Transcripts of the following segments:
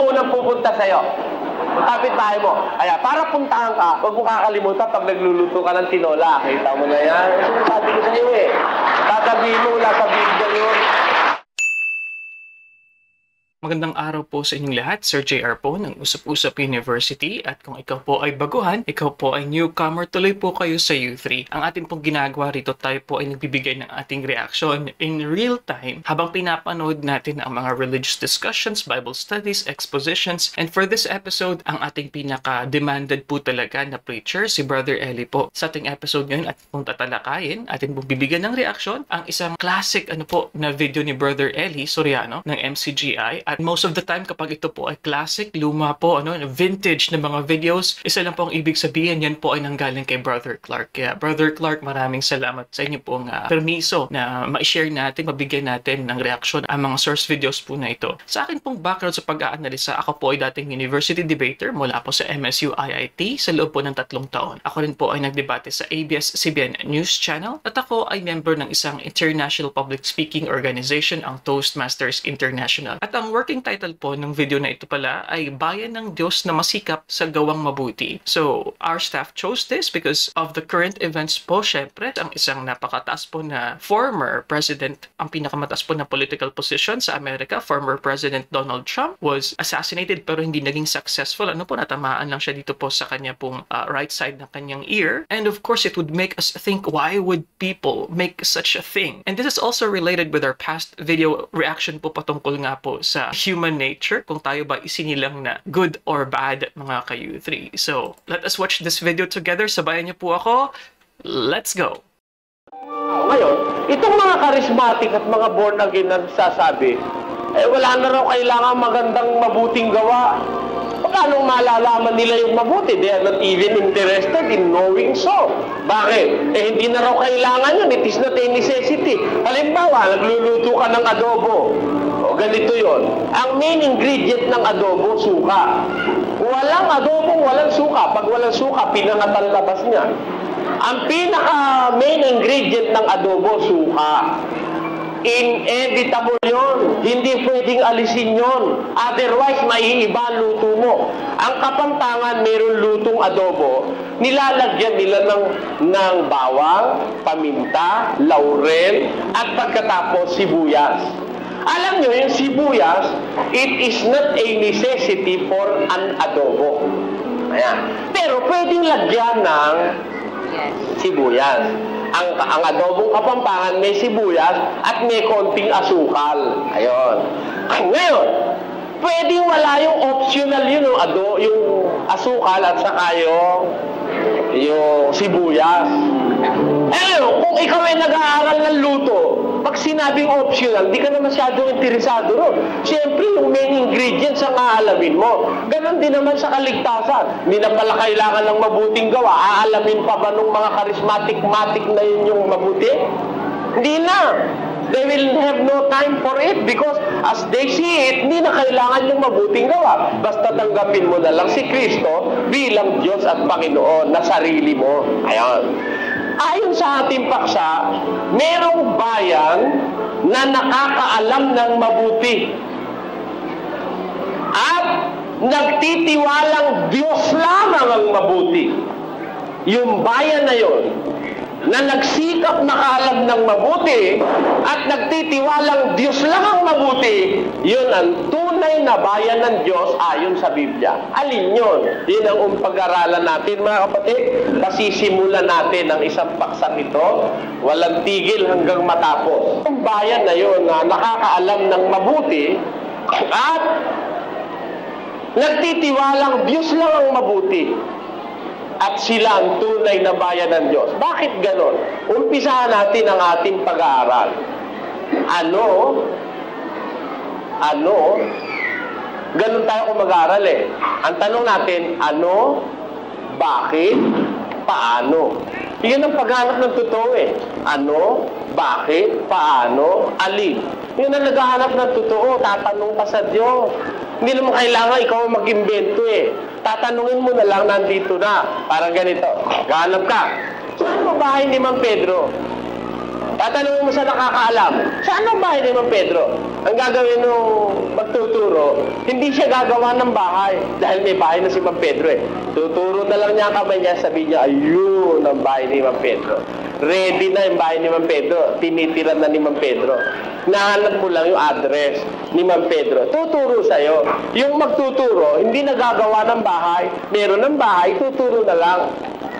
unang pupunta sa'yo? Kapit tayo mo. Kaya, para puntahan ka, huwag mo kakalimutan pag nagluluto ka ng tinola. Kita mo na yan. Sabi ko sa'yo eh. Tatabihin mo, wala sa Biblia yun. Magandang araw po sa inyong lahat. Sir JR po ng Usap-Usap University, at kung ikaw po ay baguhan, ikaw po ay newcomer, tuloy po kayo sa U3. Ang ating pong ginagawa rito, tayo po ay nagbibigay ng ating reaction in real time habang pinapanood natin ang mga religious discussions, Bible studies, expositions, and for this episode, ang ating pinaka-demanded po talaga na preacher, si Brother Eli po. Sa ating episode ngayon at kung tatalakayin, atin pong bibigyan ng reaction ang isang classic na video ni Brother Eli Soriano ng MCGI. At most of the time, kapag ito po ay classic, luma po, vintage na mga videos, isa lang po ang ibig sabihin, yan po ay nanggaling kay Brother Clark. Kaya, Brother Clark, maraming salamat sa inyo pong permiso na ma-share natin, mabigyan natin ng reaksyon ang mga source videos po na ito. Sa akin pong background sa pag-aanalisa, ako po ay dating university debater mula po sa MSU IIT sa loob po ng 3 taon. Ako rin po ay nagdebate sa ABS-CBN News Channel at ako ay member ng isang international public speaking organization, ang Toastmasters International. At ang working title po ng video na ito pala ay Bayan ng Diyos na Masikap sa Gawang Mabuti. So, our staff chose this because of the current events po. Syempre, ang isang napakataas po na former president, ang pinakamataas po na political position sa Amerika, former President Donald Trump, was assassinated pero hindi naging successful. Natamaan lang siya dito po sa kanya pong right side ng kanyang ear. And of course, it would make us think, why would people make such a thing? And this is also related with our past video reaction po patungkol nga po sa human nature, kung tayo ba isinilang na good or bad, mga ka-U3. So, let us watch this video together. Sabayan niyo po ako. Let's go! Ngayon, itong mga charismatic at mga born again na nagsasabi, wala na raw kailangan magandang mabuting gawa. Paano malalaman nila yung mabuti? They are not even interested in knowing so. Bakit? Hindi na raw kailangan yun. It is not a necessity. Halimbawa, nagluluto ka ng adobo. O, ganito yon. Ang main ingredient ng adobo, suka. Walang adobo, walang suka. Pag walang suka, pinangat ang labas niya. Ang pinaka-main ingredient ng adobo, suka. Inevitable yun. Hindi pwedeng alisin yun. Otherwise, maiiba ang luto mo. Ang Kapampangan, mayroong lutong adobo, nilalagyan nila ng bawang, paminta, laurel, at pagkatapos sibuyas. Alam nyo, yung sibuyas, it is not a necessity for an adobo. Ayan. Pero pwedeng lagyan ng sibuyas. Ang adobong Kapampangan may sibuyas at may konting asukal. Ayun. Ngayon, pwedeng wala yung optional yun, yung asukal at saka yung sibuyas. Kung ikaw ay nag-aaral ng luto, pag sinabing optional, di ka na masyadong interesado ron. Siyempre, yung main ingredients ang aalamin mo. Ganon din naman sa kaligtasan. Hindi na pala kailangan ng mabuting gawa. Aalamin pa ba nung mga charismatic-matic na yun yung mabuti? Hindi na. They will have no time for it because as they see it, hindi na kailangan yung mabuting gawa. Basta tanggapin mo na lang si Kristo bilang Diyos at Panginoon na sarili mo. Ayan. Ayon sa ating paksa, merong bayan na nakakaalam ng mabuti at nagtitiwalang Diyos lamang ang mabuti. Yung bayan na yon na nagsikap nakaalam ng mabuti at nagtitiwalang Diyos lang ang mabuti, yun ang tunay na bayan ng Diyos ayon sa Biblia. Alin yun? Yun ang pag-aralan natin, mga kapatid. Pasisimulan natin ang isang paksang ito, walang tigil hanggang matapos. Ang bayan na yun na nakakaalam ng mabuti at nagtitiwalang Diyos lang ang mabuti. At sila ang tunay na bayan ng Diyos. Bakit ganon? Umpisahan natin ang ating pag-aaral. Ganon tayo kung mag-aaral eh. Ang tanong natin, ano, bakit, paano? Yan ang paghanap ng totoo eh. Ano, bakit, paano, alin? Yun ang naghahanap ng totoo. Tatanong ka sa Diyos. Hindi naman kailangan ikaw mag-imbento eh. Tatanungin mo na lang, nandito na. Parang ganito. Gahanap ka. Saan ang bahay ni Mang Pedro? Tatanungin mo sa nakakaalam, saan ang bahay ni Mang Pedro? Ang gagawin nung magtuturo, hindi siya gagawa ng bahay dahil may bahay na si Mang Pedro eh. Tuturo na lang niya ang kamay niya, sabihin niya, ayun ang bahay ni Mang Pedro. Ready na yung bahay ni Mang Pedro, tinitira na ni Mang Pedro. Nahanap mo lang yung address ni Mang Pedro. Tuturo sa'yo. Yung magtuturo, hindi nagagawa ng bahay. Meron ng bahay, tuturo na lang.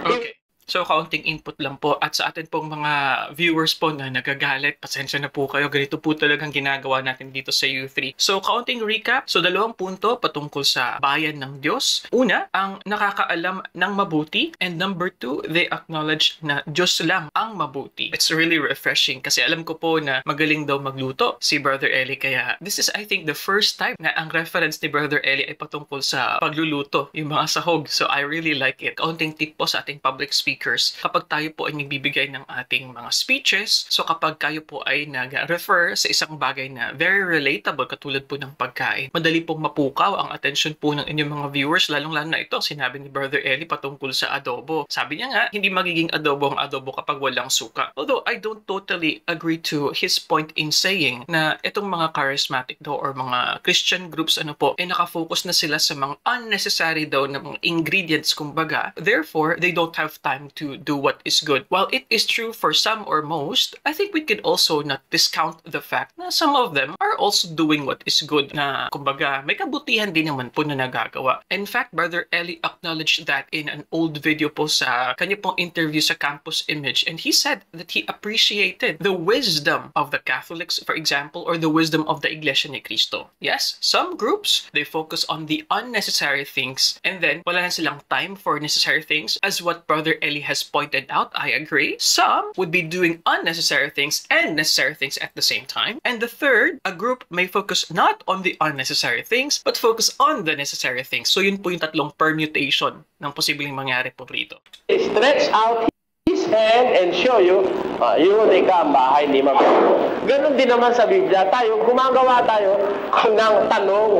Okay. So, kaunting input lang po. At sa atin pong mga viewers po na nagagalit, pasensya na po kayo. Ganito po talagang ginagawa natin dito sa U3. So, kaunting recap. So, 2 punto patungkol sa bayan ng Diyos. Una, ang nakakaalam ng mabuti. And number 2, they acknowledge na Diyos lang ang mabuti. It's really refreshing kasi alam ko po na magaling daw magluto si Brother Eli. Kaya this is, I think, the first time na ang reference ni Brother Eli ay patungkol sa pagluluto, yung mga sahog. So, I really like it. Kaunting tip po sa ating public speakers. Kapag tayo po ay nagbibigay ng ating mga speeches, so kapag kayo po ay nag-refer sa isang bagay na very relatable, katulad po ng pagkain, madali pong mapukaw ang attention po ng inyong mga viewers, lalong-lalo na ito, sinabi ni Brother Eli patungkol sa adobo. Sabi niya nga, hindi magiging adobo ang adobo kapag walang suka. Although, I don't totally agree to his point in saying na itong mga charismatic daw or mga Christian groups ay nakafocus na sila sa mga unnecessary daw na mga ingredients, kumbaga. Therefore, they don't have time to do what is good. While it is true for some or most, I think we could also not discount the fact na some of them are also doing what is good, na kumbaga may kabutihan din naman po na nagagawa. In fact, Brother Eli acknowledged that in an old video po sa kanya pong interview sa Campus Image, and he said that he appreciated the wisdom of the Catholics, for example, or the wisdom of the Iglesia ni Cristo. Yes, some groups, they focus on the unnecessary things and then wala na silang time for necessary things, as what Brother Eli has pointed out. I agree. Some would be doing unnecessary things and necessary things at the same time. And the third, a group may focus not on the unnecessary things, but focus on the necessary things. So yun po yung tatlong permutation ng posibleng mangyari po rito. Stretch out his hand and show you, yun ikaw ang bahay ni Mang Pedro. Ganon din naman sa Biblia. Gumagawa tayo ng tanong.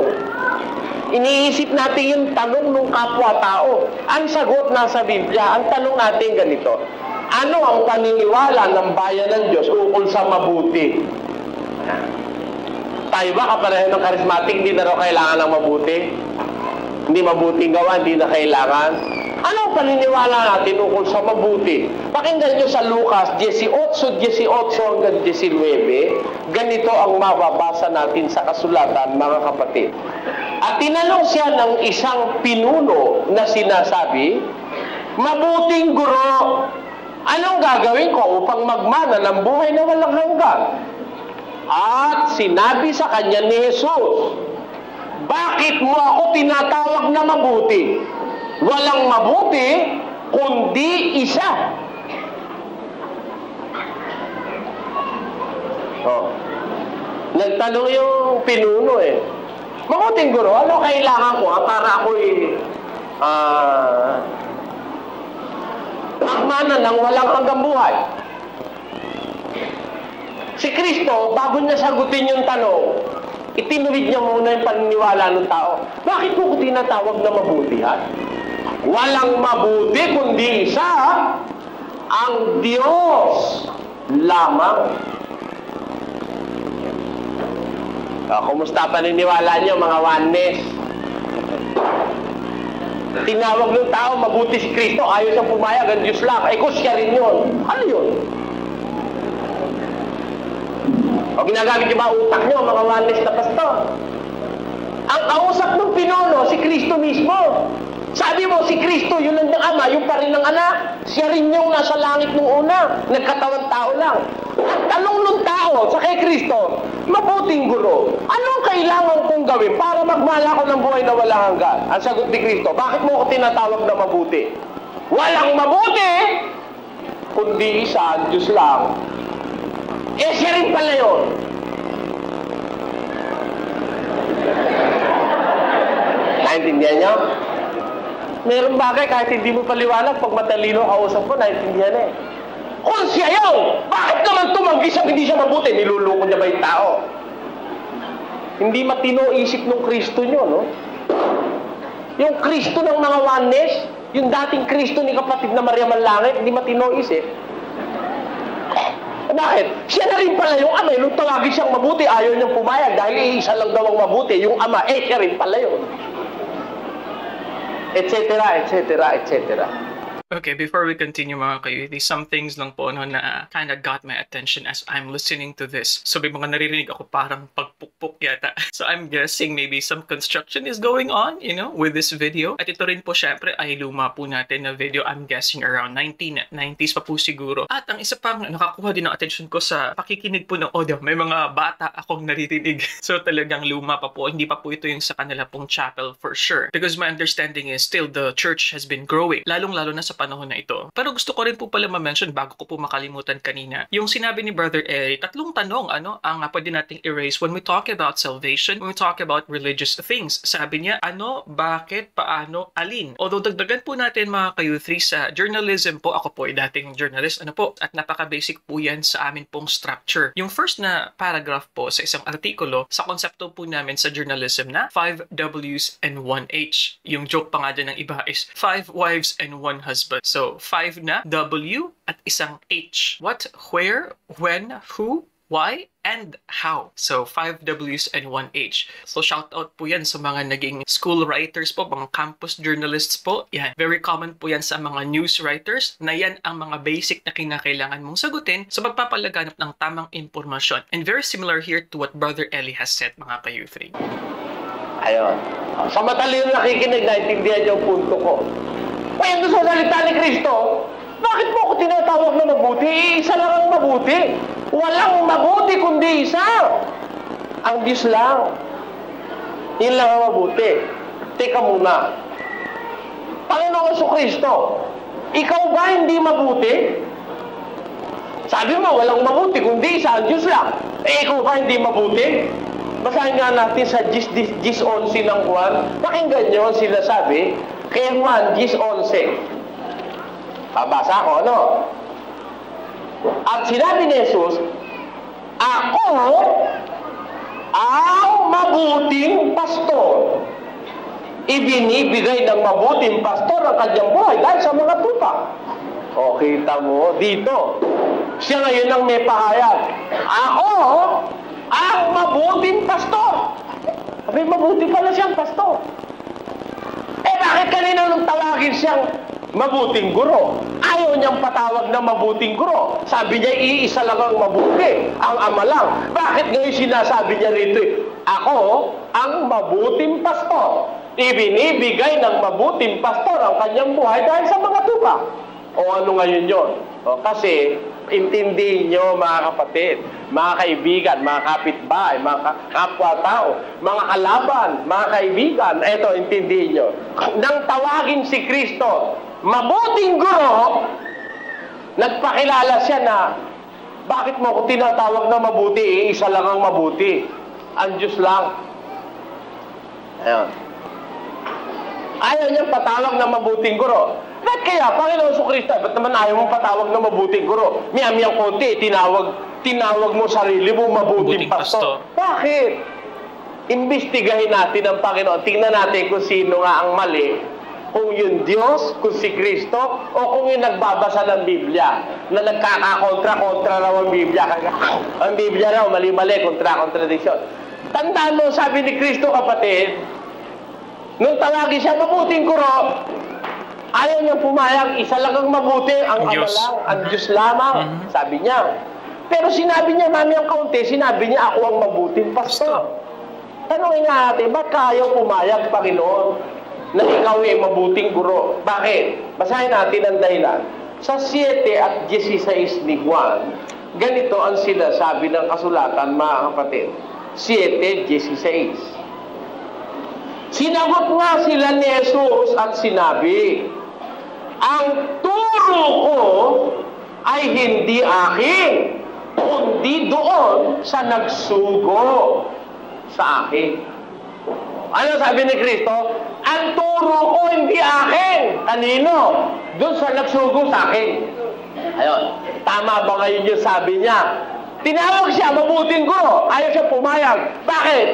Iniisip natin yung tanong ng kapwa-tao. Ang sagot nasa Biblia, ang tanong natin ganito, ano ang paniniwala ng bayan ng Diyos ukol sa mabuti? Tayo ba kapareho ng charismatic, hindi na raw kailangan ng mabuti? Hindi mabuting gawa, hindi na kailangan? Ano ang paniniwala natin ukol sa mabuti? Pakinggan nyo sa Lucas 18:18 hanggang 19. Ganito ang mababasa natin sa kasulatan, mga kapatid. At tinanong siya ng isang pinuno na sinasabi, mabuting guro, anong gagawin ko upang magmana ng buhay na walang hanggan? At sinabi sa kanya ni Jesus, bakit mo ako tinatawag na mabuti? Walang mabuti, kundi isa. Nagtanong yung pinuno eh. Mabuting guro, ano kailangan ko para ako'y magmana ng walang hanggang buhay? Si Kristo, bago niya sagutin yung tanong, itinuwid niya muna yung paniniwala ng tao. Bakit mo ko tinatawag na mabuti, ha? Walang mabuti kundi isa, ang Diyos lamang. Kumusta paniniwala niyo, mga oneness? Tinawag ng tao, mabuti si Kristo, ayaw siyang pumayag, ang Diyos lang. Ay, kung siya rin yun. Ano yun? O ginagamit yung mga utak niyo, mga oneness na pastor. Ang kausap ng pinuno, si Kristo mismo. Sabi mo, si Kristo, yun ang Ama, yung pa rin ng anak. Siya rin yung nasa langit nung una. Nagkatawang tao lang. At tanong ng tao sa kay Kristo, mabuting guro, anong kailangan kong gawin para magmala ko ng buhay na walang hanggan? Ang sagot ni Kristo, bakit mo ko tinatawag na mabuti? Walang mabuti, kundi isa, ang Diyos lang. Eh, siya rin pala yun. Naintindihan niyo? Meron bagay kahit hindi mo paliwanag, pag matalino kausap ko, naintindihan eh. Kung siya yun, bakit naman tumanggi siyang hindi siya mabuti? Niluloko niya ba yung tao? Hindi matino isip ng Kristo nyo, no? Yung Kristo ng mga oneness, yung dating Kristo ni kapatid na Maria Manlangit, hindi matino isip. Bakit? Siya na rin pala yung ama. Nung tawagin siyang mabuti, ayaw niyang pumayag dahil isa lang daw ang mabuti. Yung ama, siya rin pala yun. Etc. etc. etc. Okay, before we continue mga kayuti, some things lang po no, na kind of got my attention as I'm listening to this. So may mga naririnig ako parang pagpukpuk yata. So I'm guessing maybe some construction is going on, you know, with this video. At ito rin po syempre ay luma po natin na video. I'm guessing around 1990s pa po siguro. At ang isa pang nakakuha din ng attention ko sa pakikinig po ng audio, may mga bata akong naririnig. So talagang luma pa po. Hindi pa po ito yung sa kanila pong chapel for sure. Because my understanding is still the church has been growing. Lalong-lalo na sa panahon na ito. Pero gusto ko rin po pala ma-mention bago ko po makalimutan kanina. Yung sinabi ni Brother Eli, tatlong tanong ang pwede nating erase when we talk about salvation, when we talk about religious things. Sabi niya, ano, bakit, paano, alin. Although dagdagan po natin mga kayuthri sa journalism po, ako po ay dating journalist, at napaka-basic po yan sa amin pong structure. Yung first na paragraph po sa isang artikulo, sa konsepto po namin sa journalism na 5 W's and 1 H. Yung joke pa nga dyan ng iba is 5 wives and 1 husband. So, 5 na W at isang H. What, where, when, who, why, and how. So, 5 W's and 1 H. So, shout out po yan sa mga naging school writers po, mga campus journalists po. Yan. Very common po yan sa mga news writers na yan ang mga basic na kinakailangan mong sagutin sa pagpapalaganap ng tamang impormasyon. And very similar here to what Brother Eli has said, mga ka-U3. Ayun. Sa matalino nakikinig, naintindihan yung punto ko. Kaya doon sa salita ni Kristo, bakit mo ako tinatawag na mabuti? Isa lang ang mabuti. Walang mabuti kundi isa. Ang Diyos lang. Yun lang ang mabuti. Teka muna. Panginoong Kristo, ikaw ba hindi mabuti? Sabi mo, walang mabuti kundi isa, ang Diyos lang. Ikaw ba hindi mabuti? Basahin nga natin sa 10:11 ng Juan. Pakinggan nyo ang sinasabi kay Juan 10:11. Babasa ko, ano? At sinabi ni Jesus, ako ang mabuting pastor. Ibinibigay ng mabuting pastor ang kanyang buhay dahil sa mga tupa. O, kita mo, dito. Siya ngayon ang may pahayag. Ako ang mabuting pastor. May mabuti pala siyang pastor. Bakit kanina nung tawagin siyang mabuting guro? Ayaw niyang patawag na mabuting guro. Sabi niya, iisa lang ang mabuti, ang ama lang. Bakit ngayon sinasabi niya rito, ako ang mabuting pastor. Ibinibigay ng mabuting pastor ang kanyang buhay dahil sa mga tupa. O ano ngayon yun? Kasi, intindihin nyo mga kapatid, mga kaibigan, mga kapitbahay, mga kapwa-tao, mga kalaban, mga kaibigan, eto, intindihin nyo. Nang tawagin si Kristo, mabuting guro, nagpakilala siya na, bakit mo ako tinatawag na mabuti? Isa lang ang mabuti. Ang Diyos lang. Ayun. Ayaw niyang patawag na mabuting guro. Ba't kaya, Panginoon Kristo, ba't naman ayaw mong patawag na mabuting guro? Miyam-miyang konti, tinawag mo sarili mo mabuting pastor. Bakit? Imbestigahin natin ang Panginoon. Tingnan natin kung sino nga ang mali. Kung yung Diyos, kung si Kristo, o kung yung nagbabasa ng Biblia, na nagkakakontra-kontra raw ang Biblia. Ang Biblia raw, mali-mali, kontra-kontradisyon. Tandaan mo, sabi ni Kristo, kapatid, nung tawagin siya mabuting guro, ayaw niyang pumayag, isa lang ang mabuti, ang ama lang, ang Diyos lamang, sabi niya. Pero sinabi niya, mami ang kaunti, sinabi niya, ako ang mabuting pastor. Tanungin nga natin, ba't ayaw pumayag, Panginoon, na ikaw ay mabuting guro? Bakit? Basahin natin ang dahilan. Sa 7 at 16 ni Juan, ganito ang sinasabi ng kasulatan, mga kapatid. 7:16. Sinagot nga sila ni Jesus at sinabi, ang turo ko ay hindi akin, kundi doon sa nagsugo sa akin. Ano sabi ni Kristo? Ang turo ko hindi akin. Kanino? Doon sa nagsugo sa akin. Ayun. Tama ba ngayon yung sabi niya? Tinawag siya, mabuting guro. Ayaw siya pumayag. Bakit?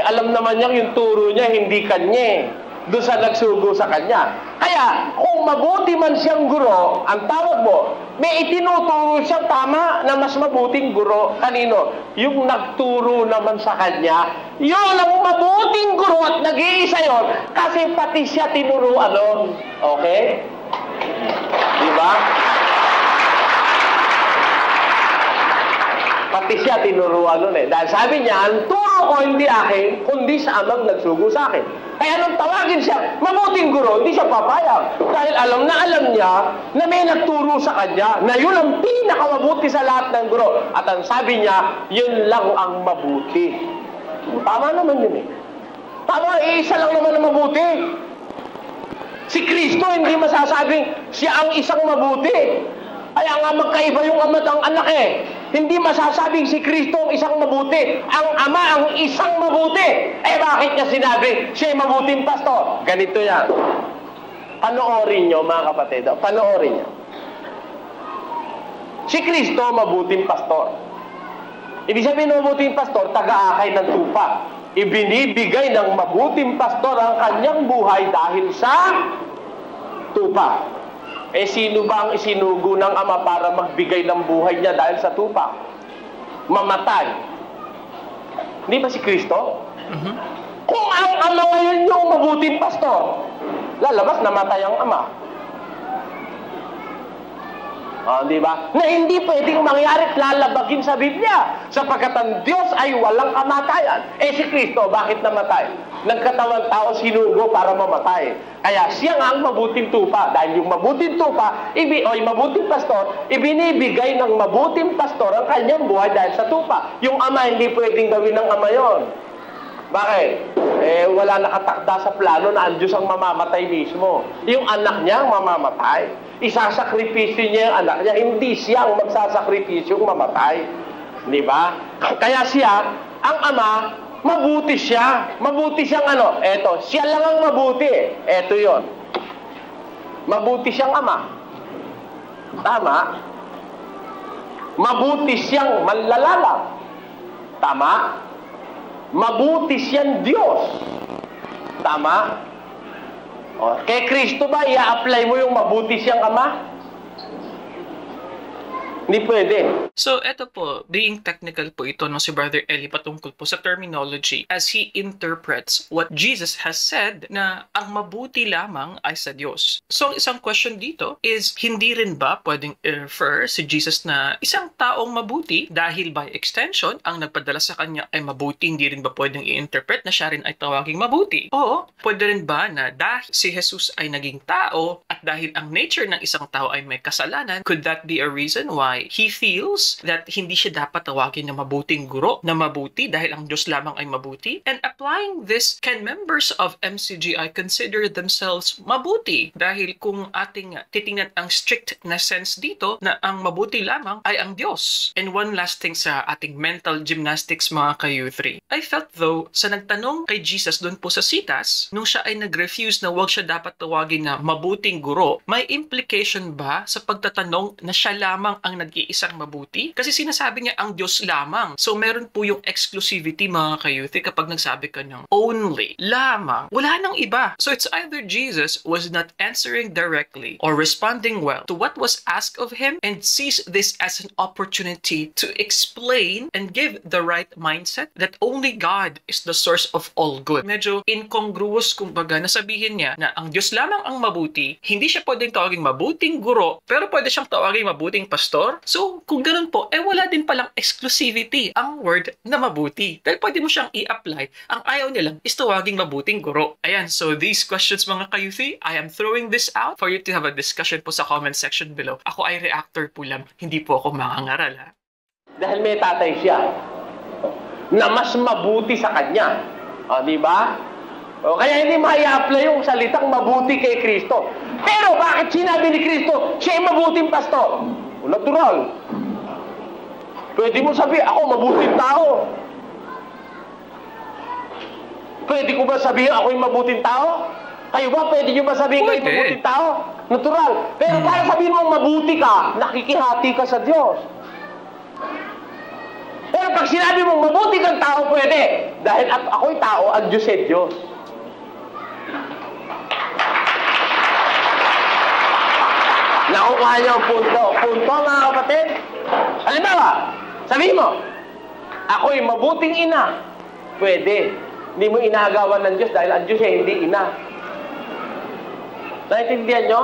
Alam naman niya yung turo niya, hindi kanya. doon sa nagsugo sa kanya. Kaya, kung mabuti man siyang guro, ang tawag mo, may itinuturo siyang tama na mas mabuting guro. Kanino? Yung nagturo naman sa kanya, yun ang mabuting guro at nag-iisa yun kasi pati siya tinuruan nun. Okay? Diba? Pati siya tinuruan nun eh. Dahil sabi niya, ang turo ko hindi akin, kundi sa amang nagsugo sa akin. Kaya nung tawagin siya, mabuting guro, hindi siya papayag. Dahil alam niya na may nagturo sa kanya, na yun ang pinakamabuti sa lahat ng guro. At ang sabi niya, yun lang ang mabuti. Tama naman yun eh. Tama, isa lang naman ang mabuti. Si Kristo hindi masasabing siya ang isang mabuti. Kaya nga magkaiba yung ama at ang anak eh. Hindi masasabing si Kristo ang isang mabuti. Ang ama ang isang mabuti. Eh bakit niya sinabi siya ay mabuting pastor? Ganito yan. Panoorin nyo mga kapatid. Panoorin nyo. Si Kristo mabuting pastor. Ibig sabihin ng mabuting pastor, taga-akay ng tupa. Ibinibigay ng mabuting pastor ang kanyang buhay dahil sa tupa. Eh, sino ba ang isinugo ng ama para magbigay ng buhay niya dahil sa tupa? Mamatay. Hindi ba si Kristo? Kung ang ama ngayon yung mabuting pastor, lalabas namatay ang ama. Di ba? Na hindi pwedeng mangyari at lalabagin sa Biblia. Sapagkat ang Diyos ay walang kamatayan. Eh si Kristo, bakit namatay? Nagkatawang tao sinugo para mamatay. Kaya siya nga ang mabuting tupa. Dahil yung mabuting tupa, mabuting pastor, ibinibigay ng mabuting pastor ang kanyang buhay dahil sa tupa. Yung ama, hindi pwedeng gawin ng ama yon. Bakit? Eh, wala nakatakda sa plano na ang Diyos ang mamamatay mismo. Yung anak niya ang mamamatay. Isasakripisyo niya yung anak niya. Hindi siya ang magsasakripisyo yung mamatay. Di ba? Kaya siya, ang ama, mabuti siya. Mabuti siyang ano? Eto, siya lang ang mabuti. Eto yon. Mabuti siyang ama. Tama? Mabuti siyang manlalalang. Tama? Mabuti siyang Diyos. Tama? O, kay Kristo ba, i-apply mo yung mabuti siyang ama? Hindi pwede. So, eto po, being technical po ito no, si Brother Eli patungkol po sa terminology as he interprets what Jesus has said na ang mabuti lamang ay sa Diyos. So, isang question dito is, hindi rin ba pwedeng i-refer si Jesus na isang taong mabuti dahil by extension, ang nagpadala sa kanya ay mabuti, hindi rin ba pwedeng i-interpret na siya rin ay tawaging mabuti? Oo, pwede rin ba na dahil si Jesus ay naging tao at dahil ang nature ng isang tao ay may kasalanan, could that be a reason why he feels that hindi siya dapat tawagin na mabuting guro, na mabuti dahil ang Diyos lamang ay mabuti? And applying this, can members of MCGI consider themselves mabuti? Dahil kung ating titingnan ang strict na sense dito na ang mabuti lamang ay ang Diyos. And one last thing sa ating mental gymnastics mga ka-U3. I felt though, sa nagtanong kay Jesus doon po sa Citas, nung siya ay nag-refuse na wag siya dapat tawagin na mabuting guro, may implication ba sa pagtatanong na siya lamang ang nag-iisang mabuti? Kasi sinasabi niya ang Diyos lamang. So meron po yung exclusivity mga ka-youth kapag nagsabi ka ng only, lamang, wala nang iba. So it's either Jesus was not answering directly or responding well to what was asked of him and sees this as an opportunity to explain and give the right mindset that only God is the source of all good. Medyo incongruous kumbaga na sabihin niya na ang Diyos lamang ang mabuti, hindi siya pwedeng tawaging mabuting guro, pero pwede siyang tawaging mabuting pastor. So, kung ganun po, wala din palang exclusivity ang word na mabuti. Dahil pwede mo siyang i-apply. Ang ayaw niya lang is tawaging mabuting guro. Ayan, so these questions mga ka-youthi, I am throwing this out for you to have a discussion po sa comment section below. Ako ay reactor po lang, hindi po ako mangangaral ha. Dahil may tatay siya na mas mabuti sa kanya. O, di ba? O, kaya hindi maya-apply yung salitang mabuti kay Kristo. Pero bakit sinabi ni Kristo, siya ay mabuting pastor? Natural. Pwede mo sabihin, ako mabuting tao. Pwede ko ba sabihin, ako yung mabuting tao? Kayo ba, pwede nyo ba sabihin kayo mabuting tao? Natural. Pero para sabihin mo mabuti ka, nakikihati ka sa Diyos. Pero pag sinabi mo mabuti kang tao, pwede. Dahil ako'y tao, ang Diyos ay Diyos. Nakukuha niyo ang punto. Punto, mga kapatid. Halimbawa, sabihin mo, ako'y mabuting ina. Pwede. Hindi mo inaagawan ng Diyos dahil ang Diyos ay hindi ina. Naintindihan nyo?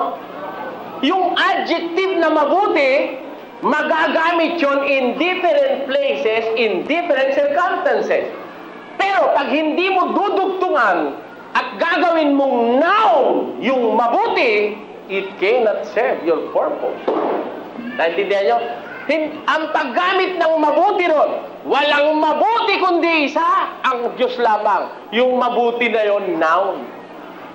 Yung adjective na mabuti, magagamit yun in different places, in different circumstances. Pero pag hindi mo dudugtungan at gagawin mong noun yung mabuti, it cannot serve your purpose. Naintindihan nyo? Ang paggamit ng mabuti ron, walang mabuti kundi isa, ang Diyos lamang. Yung mabuti na yon noun.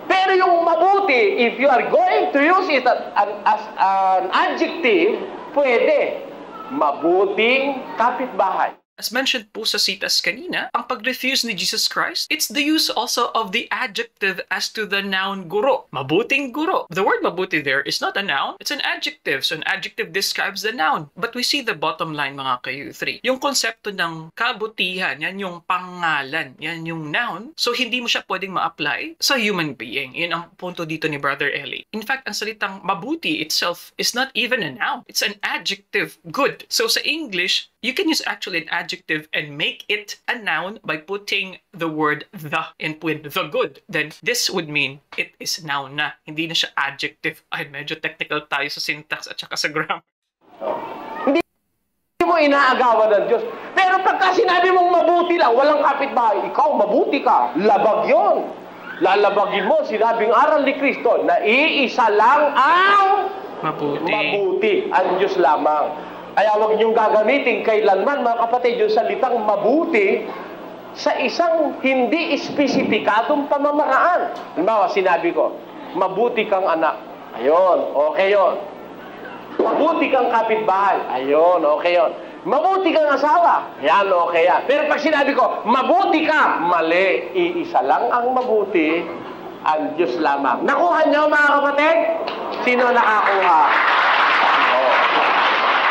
Pero yung mabuti, if you are going to use it as an adjective, pwede. Mabuting kapitbahay. As mentioned po sa citas kanina, ang pag-refuse ni Jesus Christ, it's the use also of the adjective as to the noun guro. Mabuting guro. The word mabuti there is not a noun, it's an adjective. So an adjective describes the noun. But we see the bottom line, mga ka-U3. Yung konsepto ng kabutihan, yan yung pangalan, yan yung noun. So hindi mo siya pwedeng ma-apply sa human being. Yun ang punto dito ni Brother Eli. In fact, ang salitang mabuti itself is not even a noun. It's an adjective, good. So sa English, you can use actually an adjective and make it a noun by putting the word the in with the good. Then this would mean it is noun na. Hindi na siya adjective. Ay, medyo technical tayo sa syntax at saka sa grammar. Hindi mo inaagawan ng Diyos. Pero pagka sinabi mong mabuti lang, walang kapitbahay, ikaw mabuti ka, labag yon. Lalabagin mo, sinabing aral ni Kristo na iisa lang ang mabuti. Ang Diyos lamang. Kaya huwag niyong gagamitin kailanman, mga kapatid, yung salitang mabuti sa isang hindi espesipikadong pamamaraan. Halimbawa, sinabi ko, mabuti kang anak. Ayun, okay yun. Mabuti kang kapitbahay. Ayun, okay yun. Mabuti kang asawa. Yan, okay yan. Pero pag sinabi ko, mabuti ka, mali. Iisa lang ang mabuti, ang Diyos lamang. Nakuha niyo, mga kapatid? Sino nakakuha?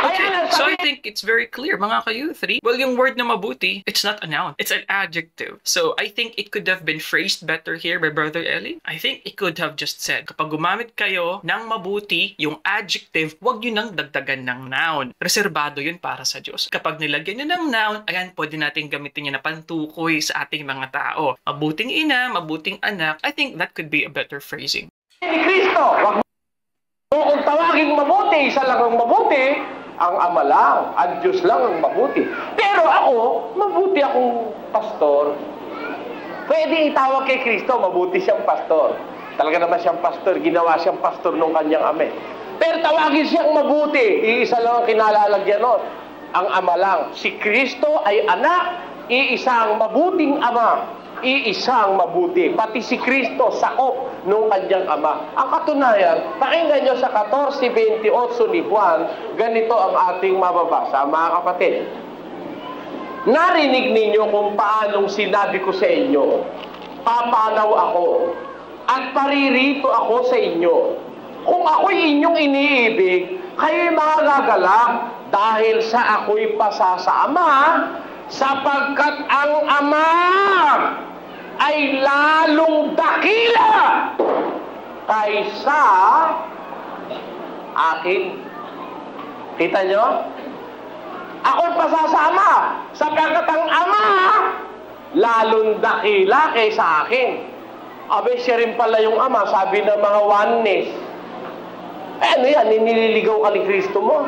Okay, so I think it's very clear, mga ka-U3. Well, yung word na mabuti, it's not a noun. It's an adjective. So I think it could have been phrased better here by Brother Eli. I think it could have just said, kapag gumamit kayo ng mabuti, yung adjective, wag nyo nang dagdagan ng noun. Reserbado yun para sa Diyos. Kapag nilagyan nyo ng noun, ayan, pwede natin gamitin yun na pantukoy sa ating mga tao. Mabuting ina, mabuting anak, I think that could be a better phrasing. Ni Kristo, wag mo kung tawagin mabuti, isa lang ang mabuti, ang Ama lang, ang Diyos lang ang mabuti. Pero ako, mabuti akong pastor. Pwede itawag kay Kristo, mabuti siyang pastor. Talaga naman siyang pastor, ginawa siyang pastor nung kanyang ama. Pero tawagin siyang mabuti, iisa lang ang kinalalagyan nun. Ang Ama lang. Si Kristo ay anak, iisang mabuting Ama. Iisang mabuti. Pati si Kristo sakop nung kanyang ama. Ang katunayan, pakinggan nyo sa 14:28 ni Juan, ganito ang ating mababasa, mga kapatid. Narinig ninyo kung paanong sinabi ko sa inyo, papanaw ako, at paririto ako sa inyo. Kung ako'y inyong iniibig, kayo'y magagalang dahil sa ako'y pasasama, sapagkat ang Ama ay lalong dakila kaysa akin. Kita nyo? Ako'y pasasama sapagkat ang Ama lalong dakila kaysa akin. Abe, siya rin pala yung Ama, sabi ng mga oneness. Ano yan, nililigaw ka ni Kristo mo?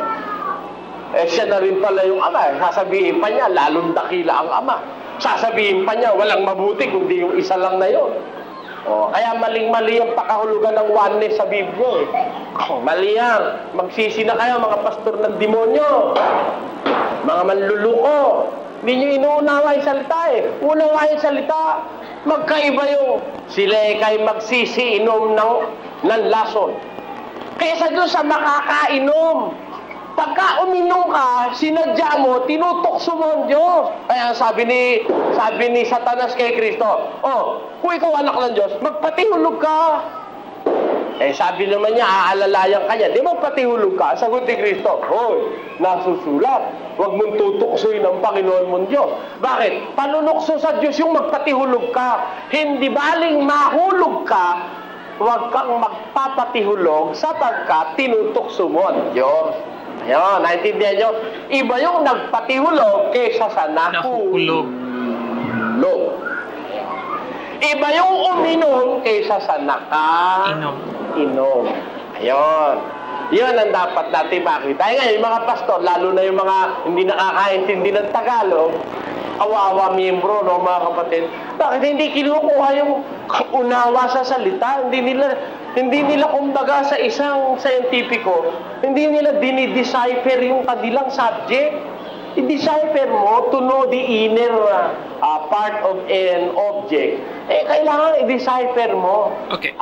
Siya na rin pala yung Ama. Sasabihin pa niya, lalong dakila ang Ama. Sasabihin pa niya, walang mabuti kundi yung isa lang na yun. Kaya maling-mali ang pakahulugan ng oneness sa Biblia. Mali yan. Magsisi na kayo, mga pastor ng demonyo. Mga manluluko. Hindi nyo inuunawa yung salita eh. Unawa yung salita. Magkaiba yung sila kay magsisi-inom ng lason. Kaysa doon sa makakainom. Pagka uminom ka, sinadya mo, tinutokso mo ang Diyos. Kaya sabi ni Satanas kay Kristo, kung ikaw anak ng Diyos, magpatihulog ka. Sabi naman niya, aalalayan ka niya, di magpatihulog ka. Sagot ni Kristo, nasusulat, huwag mong tutuksoin ang Panginoon mong Diyos. Bakit? Panunokso sa Diyos yung magpatihulog ka. Hindi baling mahulog ka, huwag kang magpapatihulog sapagkat tinutukso mo ang Diyos. Ayun, naintindihan nyo? Iba yung nagpatihulog kaysa sa nahulog. Iba yung uminom kaysa sa inom. Ayun. Yun ang dapat natin makita. Ngayon, yung mga pastor, lalo na yung mga hindi nakakaintindi ng Tagalog, awa-awa miyembro, no, mga kapatid, bakit hindi kinukuha yung unawa sa salita? Hindi nila kumbaga sa isang scientifico, hindi nila dinidecipher yung kanilang subject. I-decipher mo to know the inner part of an object. Kailangan i-decipher mo. Okay.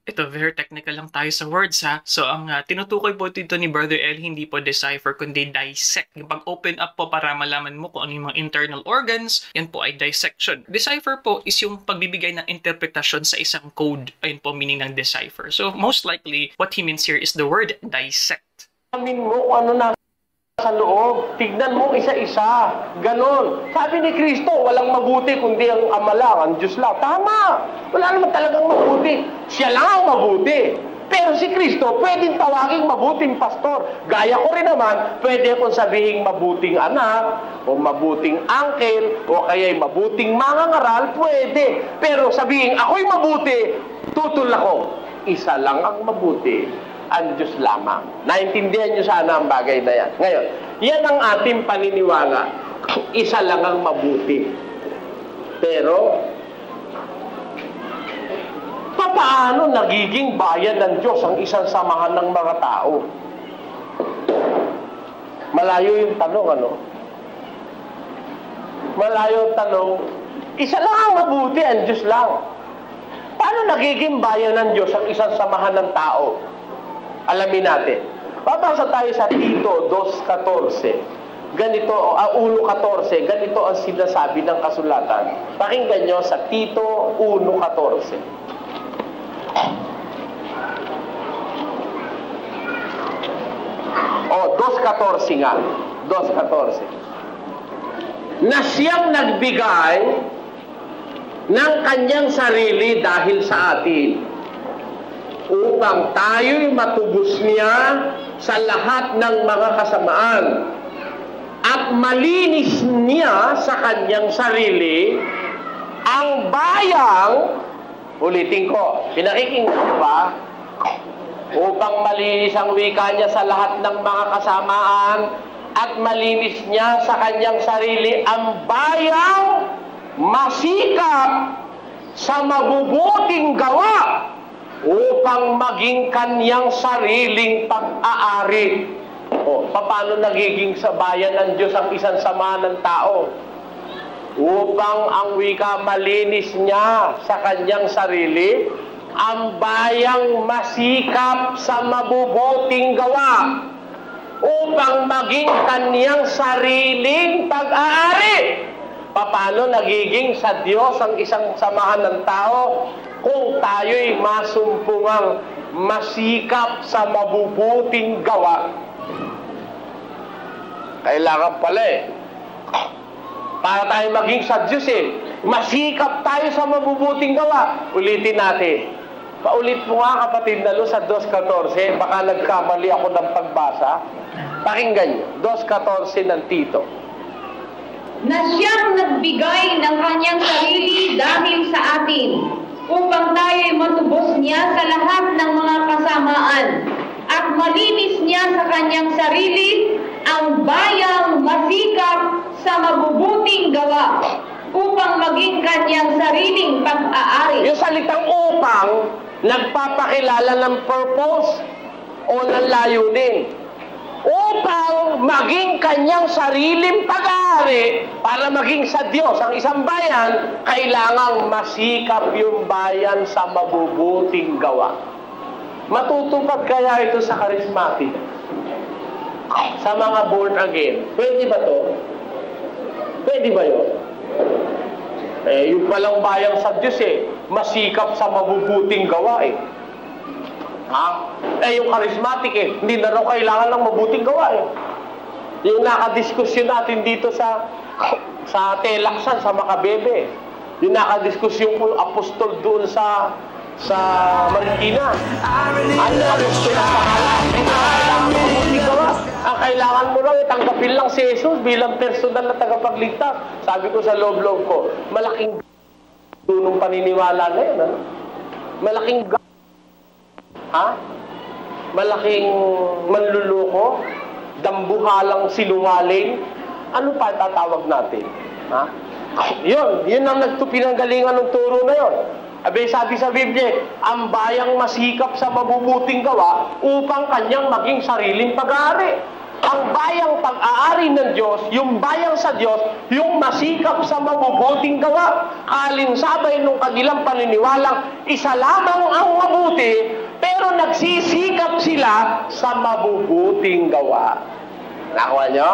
Ito, very technical lang tayo sa words, ha? So, ang tinutukoy po dito ni Brother L, hindi po decipher, kundi dissect. Yung pag-open up po para malaman mo kung ano yung mga internal organs, yan po ay dissection. Decipher po is yung pagbibigay ng interpretasyon sa isang code. Ayun po meaning ng decipher. So, most likely, what he means here is the word dissect. Amin mo ano na sa loob. Tignan mo isa-isa. Ganon. Sabi ni Kristo, walang mabuti kundi ang Ama lang, ang Diyos lang. Tama. Wala naman talagang mabuti. Siya lang ang mabuti. Pero si Kristo, pwedeng tawaging mabuting pastor. Gaya ko rin naman, pwede akong sabihin mabuting anak, o mabuting uncle, o kaya'y mabuting mangangaral, pwede. Pero sabihin, ako'y mabuti, tutol ako. Isa lang ang mabuti. Ang Diyos lamang. Naintindihan nyo sana ang bagay na yan. Ngayon, yan ang ating paniniwala. Isa lang ang mabuti. Pero, paano nagiging bayan ng Diyos ang isang samahan ng mga tao? Malayo yung tanong, ano? Malayo yung tanong. Isa lang ang mabuti, ang Diyos lang. Paano nagiging bayan ng Diyos ang isang samahan ng tao? Alamin natin. Babasa tayo sa Tito 2:14. Ganito, 1:14. Ganito ang sinasabi ng kasulatan. Pakinggan nyo sa Tito 1:14. 2:14 nga. 2:14. Na siyang nagbigay ng kanyang sarili dahil sa atin, upang tayo'y matubos niya sa lahat ng mga kasamaan at malinis niya sa kanyang sarili ang bayang, ulitin ko, pinakikinggan niyo ba? Upang malinis ang wika niya sa lahat ng mga kasamaan at malinis niya sa kanyang sarili ang bayang masikap sa mabubuting gawa upang maging kanyang sariling pag-aari. Paano nagiging sa bayan ng Diyos ang isang samahan ng tao? Upang ang wika malinis niya sa kanyang sarili, ang bayang masikap sa mabubuting gawa, upang maging kanyang sariling pag-aari. Paano nagiging sa Diyos ang isang samahan ng tao kung tayo'y masumpungang masikap sa mabubuting gawa? Kailangan pala para tayo maging sa Diyos masikap tayo sa mabubuting gawa. Ulitin natin. Paulit mo nga kapatid na sa 2:14, baka nagkamali ako ng pagbasa. Pakinggan nyo, 2:14 ng Tito. Na siyang nagbigay ng kanyang sarili dahil sa atin, upang tayo'y matubos niya sa lahat ng mga kasamaan, at malinis niya sa kanyang sarili ang bayang masikap sa mabubuting gawa, upang maging kanyang sariling pag-aari. Yung salitang upang, nagpapakilala ng purpose o ng layunin. Upang maging kanyang sariling pag-aari, para maging sa Diyos ang isang bayan, kailangang masikap yung bayan sa mabubuting gawa. Matutupad kaya ito sa charismatic? Sa mga born again? Pwede ba to? Pwede ba yun? Yung palang bayan sa Diyos masikap sa mabubuting gawa yung charismatic hindi na raw kailangan ng mabuting gawa Yung nakadiskusyon natin dito sa Telaksan, sa Makabebe. Yung nakadiskusyon ko apostol doon sa sa Marikina. Ano gusto ng pangalan? Kailangan mo mabuting gawa. Ang kailangan mo lang, tanggapin lang si Jesus bilang personal na tagapagligtas. Sabi ko sa loob-loob ko, malaking dunong paniniwala na yun. Ano? Malaking malaking manluloko, dambuhalang sinungaling. Ano pa tatawag natin? Yun ang pinanggalingan ng turo na yun. Sabi sa Biblia, ang bayang masikap sa mabubuting gawa upang kanyang maging sariling pag-aari. Ang bayang pag-aari ng Diyos, yung bayang sa Diyos, yung masikap sa mabubuting gawa. Kalinsabay nung kanilang paniniwalang isa lamang ang mabuti, pero nagsisikap sila sa mabubuting gawa. Nakuha nyo?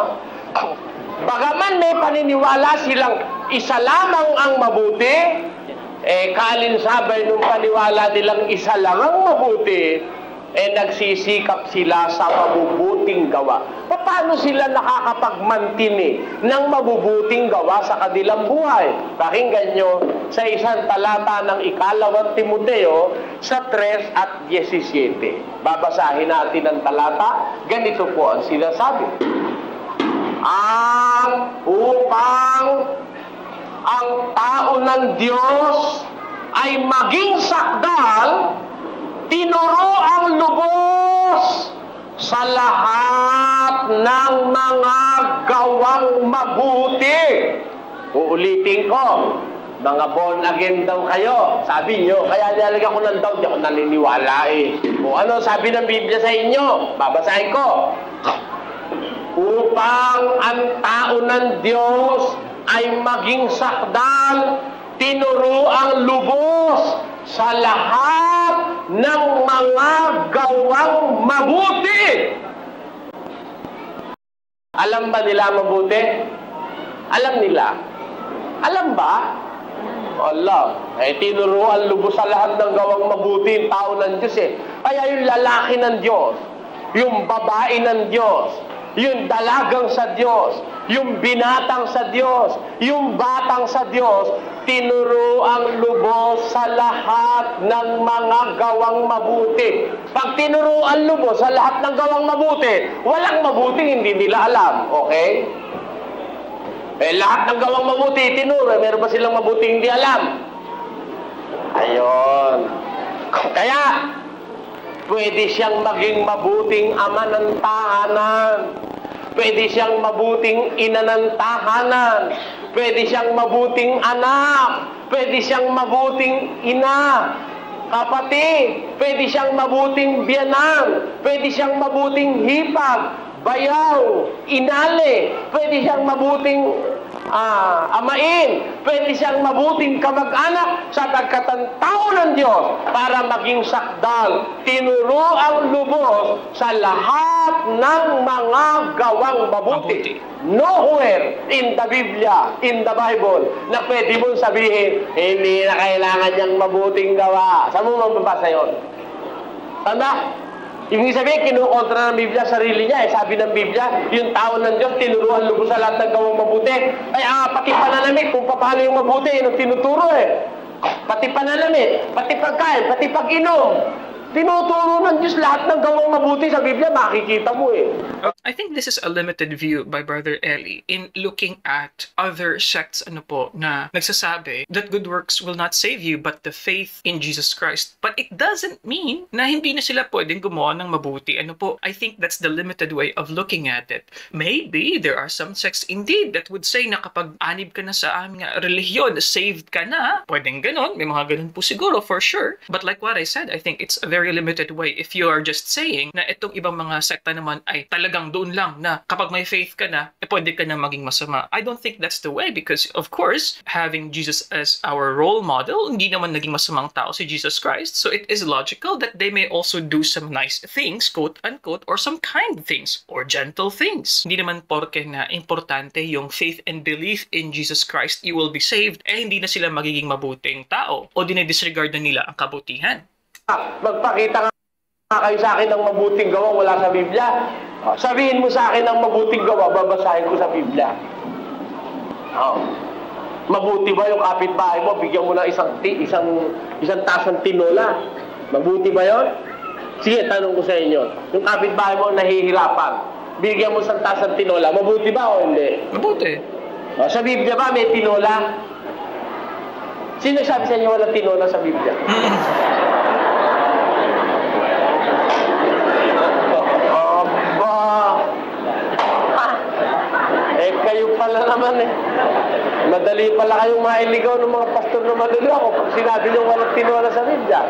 Bagaman may paniniwala silang isa lamang ang mabuti, kalinsabay nung paniwala nilang isa lang ang mabuti, nagsisikap sila sa mabubuting gawa. Paano sila nakakapagmantini ng mabubuting gawa sa kanilang buhay? Pakinggan nyo sa isang talata ng ikalawang Timoteo sa 3 at 17. Babasahin natin ang talata. Ganito po ang sinasabi. Upang ang tao ng Diyos ay maging sakdal, tinuro ang lubos sa lahat ng mga gawang mabuti. Uulitin ko, mga born again daw kayo. Sabi nyo, kaya nilalagyan ko ng daw, di ako naniniwala O ano sabi ng Biblia sa inyo? Babasahin ko. Upang ang tao ng Diyos ay maging sakdal, tinuro ang lubos sa lahat ng mga gawang mabuti. Alam ba nila mabuti? Alam nila? Alam ba? Allah. Tinuro ang lubos sa lahat ng gawang mabuti yung tao ng Diyos Kaya yung lalaki ng Diyos, yung babae ng Diyos, yung dalagang sa Diyos, yung binatang sa Diyos, yung batang sa Diyos, tinuro ang lubos sa lahat ng mga gawang mabuti. Pag tinuro ang lubos sa lahat ng gawang mabuti, walang mabuting hindi nila alam. Okay? Lahat ng gawang mabuti, tinuro. Meron ba silang mabuting hindi alam? Ayun. Kaya, pwede siyang maging mabuting ama ng tahanan. Pwede siyang mabuting ina ng tahanan. Pwede siyang mabuting anak. Pwede siyang mabuting ina. Kapatid. Pwede siyang mabuting biyanan. Pwede siyang mabuting hipag, bayaw, inale. Pwede siyang mabuting amain. Pwede siyang mabuting kamag-anak sapagkat ang tao ng Diyos para maging sakdal. Tinuro ang lubos sa lahat ng mga gawang mabuti. Nowhere in the Biblia, in the Bible, na pwede mong sabihin, hindi na kailangan niyang mabuting gawa. Saan mo mababasa yun? Tanda? Ibig sabihin, kinukontra ng Biblia sarili niya. Sabi ng Biblia, yung tao ng Diyos, tinuruan lubos sa lahat ng gawang mabuti. Ay, pati pananamit, kung paano yung mabuti, yun ang tinuturo Pati pananamit, pati pagkain, pati pag-inom. Tinuturo ng Diyos lahat ng gawang mabuti sa Biblia, makikita mo I think this is a limited view by Brother Eli in looking at other sects na nagsasabi that good works will not save you but the faith in Jesus Christ. But it doesn't mean na hindi na sila pwedeng gumawa ng mabuti. I think that's the limited way of looking at it. Maybe there are some sects indeed that would say na kapag anib ka na sa aming relihiyon, saved ka na. Pwedeng ganon. May mga ganon po siguro for sure. But like what I said, I think it's a very limited way if you are just saying na itong ibang mga sekta naman ay talagang doon lang na kapag may faith ka na, pwede ka na maging masama. I don't think that's the way because of course, having Jesus as our role model, hindi naman naging masamang tao si Jesus Christ. So it is logical that they may also do some nice things, quote unquote, or some kind things, or gentle things. Hindi naman porke na importante yung faith and belief in Jesus Christ, you will be saved, hindi na sila magiging mabuting tao o dinidisregard na nila ang kabutihan. Magpakita nga kayo sa akin ng mabuting gawa wala sa Biblia. Sabihin mo sa akin ng mabuting gawa, babasahin ko sa Biblia. Mabuti ba yung kapitbahay mo, bigyan mo ng isang tasang tinola? Mabuti ba yun? Sige, tanong ko sa inyo. Yung kapitbahay mo nahihirapan, bigyan mo isang tasang tinola, mabuti ba o hindi? Mabuti. O, sa Biblia ba may tinola? Sino sabi sa inyo walang tinola sa Biblia? Kayo pala naman eh. Madali pala kayong mailigaw ng mga pastor na maluloko pag sinabi nyo walang tinola sa Biblia.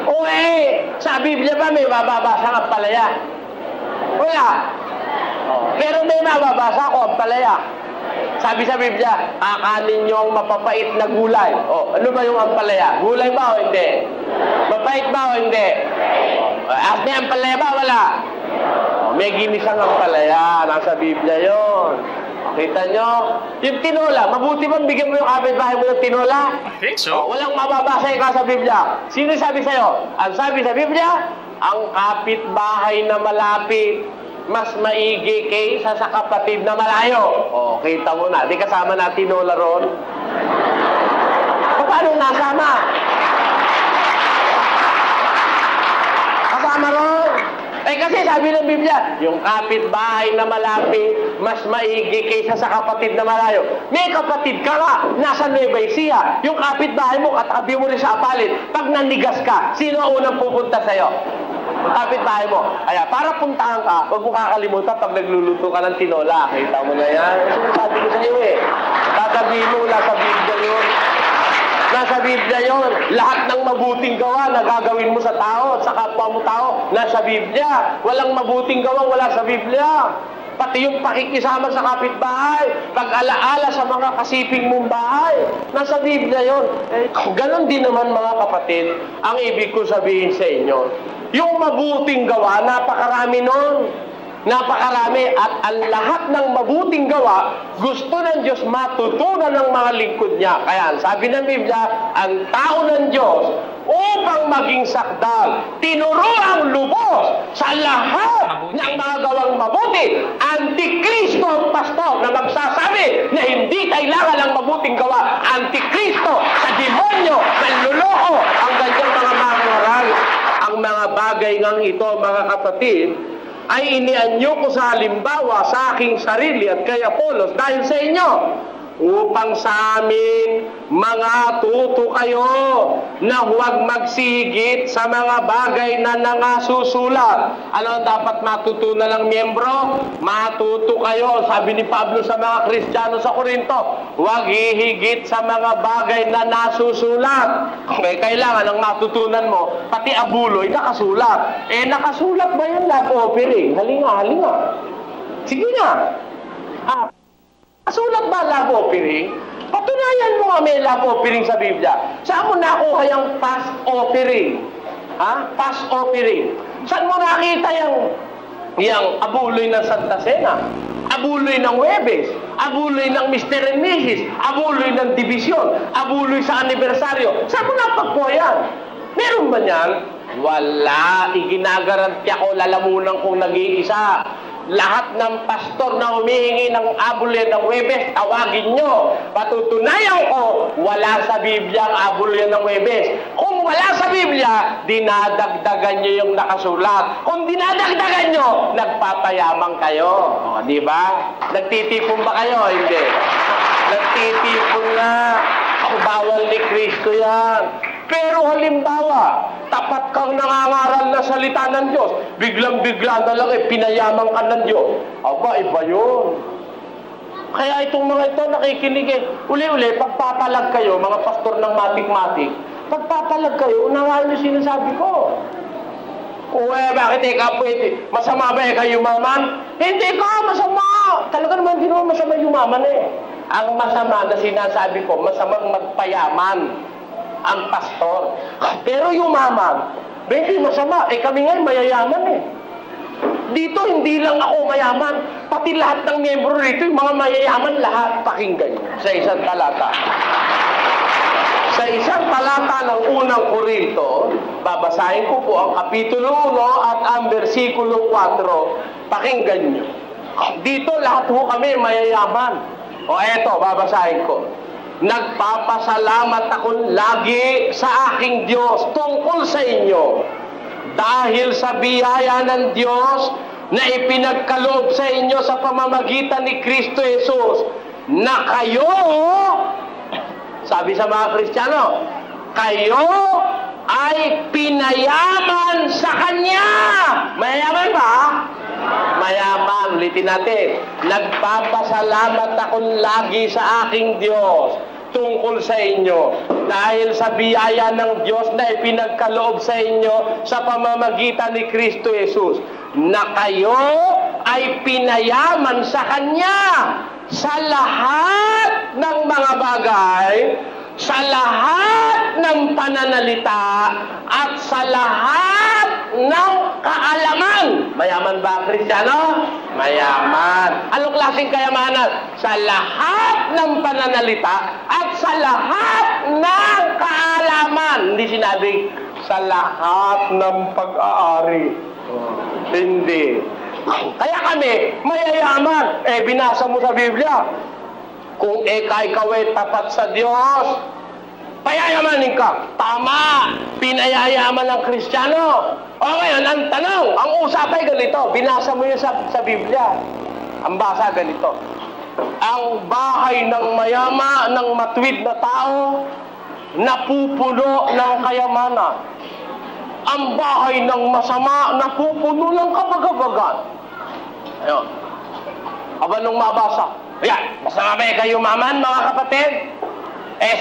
O sa Biblia ba may mababasa ang palaya? Wala. Pero may mababasa ako ang palaya. Sabi sa Biblia, kakanin nyo ang mapapait na gulay. O, ano ba yung ampalaya? Gulay ba o hindi? Mapait ba o hindi? May ampalaya ba? Wala. May ginisang ampalaya. Nasa Biblia yon. Kita nyo? Yung tinola, mabuti bang bigyan mo yung kapitbahay mo ng tinola? I think so. Walang mababasa ka sa Biblia. Sino sabi sa'yo? Ang sabi sa Biblia, ang kapitbahay na malapit, mas maigi kaysa sa kapatid na malayo. Kita mo na. Di kasama na tinola ron. Paano nasama? Kasama ron. Kasi sabi ng Biblia, yung kapitbahay na malapit, mas maigi kaysa sa kapatid na malayo. May kapatid ka nga, nasa Nueva Ecija. Yung kapitbahay mo, katabi mo rin sa apalit. Pag nandigas ka, sino ang unang pupunta sa'yo? Kapitbahay mo. Kaya para puntahan ka, huwag mo kakalimutan pag nagluluto ka ng tinola. Kita mo na yan. Sabi ko sa iyo tatabihin mo, wala sa Biblia yun. Nasa Biblia yun. Lahat ng mabuting gawa na gagawin mo sa tao at sa kapwa mo tao, nasa Biblia. Walang mabuting gawa, wala sa Biblia. Pati yung pakikisama sa kapitbahay, pag-alaala sa mga kasiping mong bahay, nasa Biblia yun. Ganon din naman mga kapatid, ang ibig ko sabihin sa inyo. Yung mabuting gawa, napakarami nun. Napakarami at ang lahat ng mabuting gawa, gusto ng Diyos matutunan ng mga lingkod niya. Kaya sabi ng Biblia, ang tao ng Diyos upang maging sakdal, tinuruang lubos sa lahat ng mga gawang mabuti. Antikristo ang pastor na magsasabi na hindi kailangan ng mabuting gawa. Antikristo sa demonyo, manluloko ang ganyang mga mangaral. Ang mga bagay ngang ito, mga kapatid, ay inianyo ko sa halimbawa sa aking sarili at kay Apolos dahil sa inyo, upang sa amin mga tuto kayo na huwag magsigit sa mga bagay na nangasusulat. Ano dapat matutunan ng miyembro? Matuto kayo, sabi ni Pablo sa mga Kristiyano sa Korinto, huwag hihigit sa mga bagay na nasusulat. Okay, kailangan ang matutunan mo, pati abuloy nakasulat. Nakasulat ba yung love offering? Halinga. Sige nga. Sulat ba love offering? Patunayan mo nga may love offering sa Biblia. Saan mo nakuha yung past offering? Past offering. Saan mo nakita yung abuloy ng Santa Cena? Abuloy ng Huwebes? Abuloy ng Mr. and Mrs.? Abuloy ng Division? Abuloy sa anibersaryo? Saan mo napagpo yan? Meron ba niyan? Wala. Iginagaranti ako, lalamunan kong nag-iisa. Lahat ng pastor na humihingi ng abuloy ng Huwebes, tawagin nyo. Patutunayan ko, wala sa Biblia ang abuloy ng Huwebes. Kung wala sa Biblia, dinadagdagan nyo yung nakasulat. Kung dinadagdagan nyo, nagpapayamang kayo. Di ba? Nagtitipon ba kayo? Hindi. Nagtitipon na. Bawal ni Kristo yan. Pero halimbawa, tapat kang nangangaral na salita ng Diyos, biglang-bigla na lang pinayamang ka ng Diyos. Aba, iba yun. Kaya itong mga ito nakikinig uli-uli, pagpapalag kayo, mga pastor ng matik-matik, pagpapalag kayo, unawain niyo sinasabi ko. Bakit ikaw pwede? Masama ba kayo yumaman? Hindi ka, masama. Talaga naman hindi naman masama yumaman Ang masama na sinasabi ko, masamang magpayaman ang pastor. Pero yumaman, hindi masama. Kami ngayon mayayaman Dito, hindi lang ako mayaman. Pati lahat ng miyembro rito, yung mga mayayaman, lahat pakinggan nyo sa isang talata. Sa isang talata ng unang Korinto, babasahin ko po ang Kapitulo 1 at ang versikulo 4. Pakinggan nyo. Dito, lahat po kami mayayaman. Eto, babasahin ko. Nagpapasalamat ako lagi sa aking Diyos tungkol sa inyo. Dahil sa biyaya ng Diyos na ipinagkaloob sa inyo sa pamamagitan ni Kristo Jesus, na kayo, sabi sa mga Kristiyano, kayo ay pinayaman sa Kanya. Mayaman ba? Mayaman. Ulitin natin. Nagpapasalamat ako lagi sa aking Diyos tungkol sa inyo dahil sa biyaya ng Diyos na ipinagkaloob sa inyo sa pamamagitan ni Kristo Jesus, na kayo ay pinayaman sa Kanya sa lahat ng mga bagay, sa lahat ng pananalita, at sa lahat ng kaalaman. Mayaman ba, Kristiyano? Mayaman. Anong klaseng kayamanan? Sa lahat ng pananalita at sa lahat ng kaalaman. Hindi sinabing sa lahat ng pag-aari. Hindi. Kaya kami, mayayaman. Binasa mo sa Biblia. Kung ikaw ay tapat sa Diyos, payayamanin ka. Tama. Pinayayaman ng Kristiyano. O ngayon, ang tanong, ang usapay ganito. Binasa mo yun sa Biblia. Ang basa ganito. Ang bahay ng mayama, ng matuwid na tao, napupuno ng kayamanan. Ang bahay ng masama, napupuno ng kabagabagan. Ayun. Aba nung mabasa. Ayan, masama ba kayo maman, mga kapatid?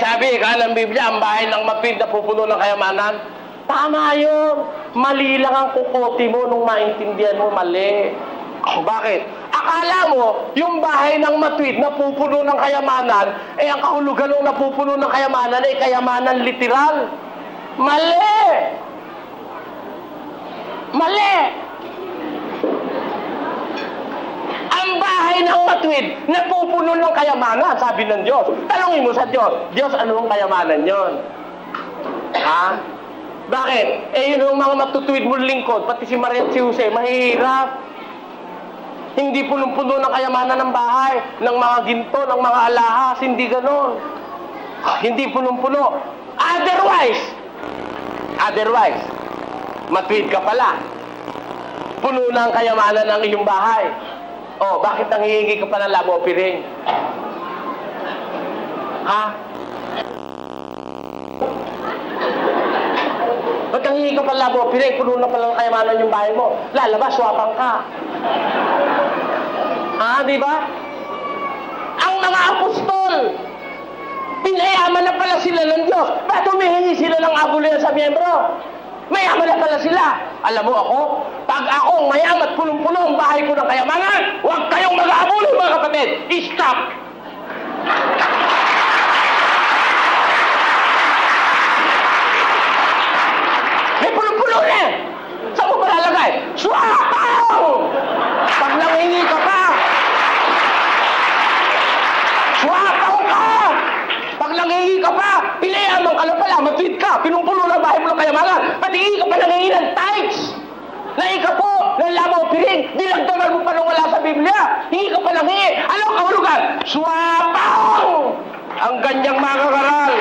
Sabi ka ng Biblia, ang bahay ng mapid na pupuno ng kayamanan. Tama yun. Mali lang ang kukote mo nung maintindihan mo, mali. Bakit? Akala mo, yung bahay ng matuwid na pupuno ng kayamanan, ang kahulugan ng napupuno ng kayamanan ay kayamanan literal. Mali! Mali! Ang bahay ng matuwid, napupuno ng kayamanan, sabi ng Diyos. Tanungin mo sa Diyos, Diyos, ano ang kayamanan yon? Ha? Bakit? Yun ang mga matutuwid mong lingkod, pati si Maria at si Jose, mahirap. Hindi punong-puno ng kayamanan ng bahay, ng mga ginto, ng mga alahas, hindi ganon. Hindi punong-puno. Otherwise, matuwid ka pala. Puno na ang kayamanan ng iyong bahay. Bakit nanghihingi ka pa ng labo o piring? Ha? Ba't nanghihingi ka pa ng labo o piring? Puno na pala ng kayamanan yung bahay mo. Lalabas, swapang ka. Di ba? Ang mga apostol, pinayaman na pala sila ng Diyos. Ba't humihingi sila ng abulihan sa miyembro? Mayaman na pala sila. Alam mo ako, pag akong mayaman at punong-puno ang bahay ko ng kayamanan, huwag kayong mag-aabulin, mga kapatid. Stop! May punong-puno na! Saan mo pa lalagay? Swapaw! Pag nangingi ka pa, swapaw ka! Pag nangingi ka pa, pinayaman ka lang pala, matuwid ka, pinumpulo na bahay mo ng kayamanan, pati ka pa nangingi ng tithes, na ikapo, ng lamaw piring, dinagdagan mo pa nung wala sa Biblia, hingi ka pa nangingi, ano ang kahulugan? Swapaw! Ang ganyang mga karal.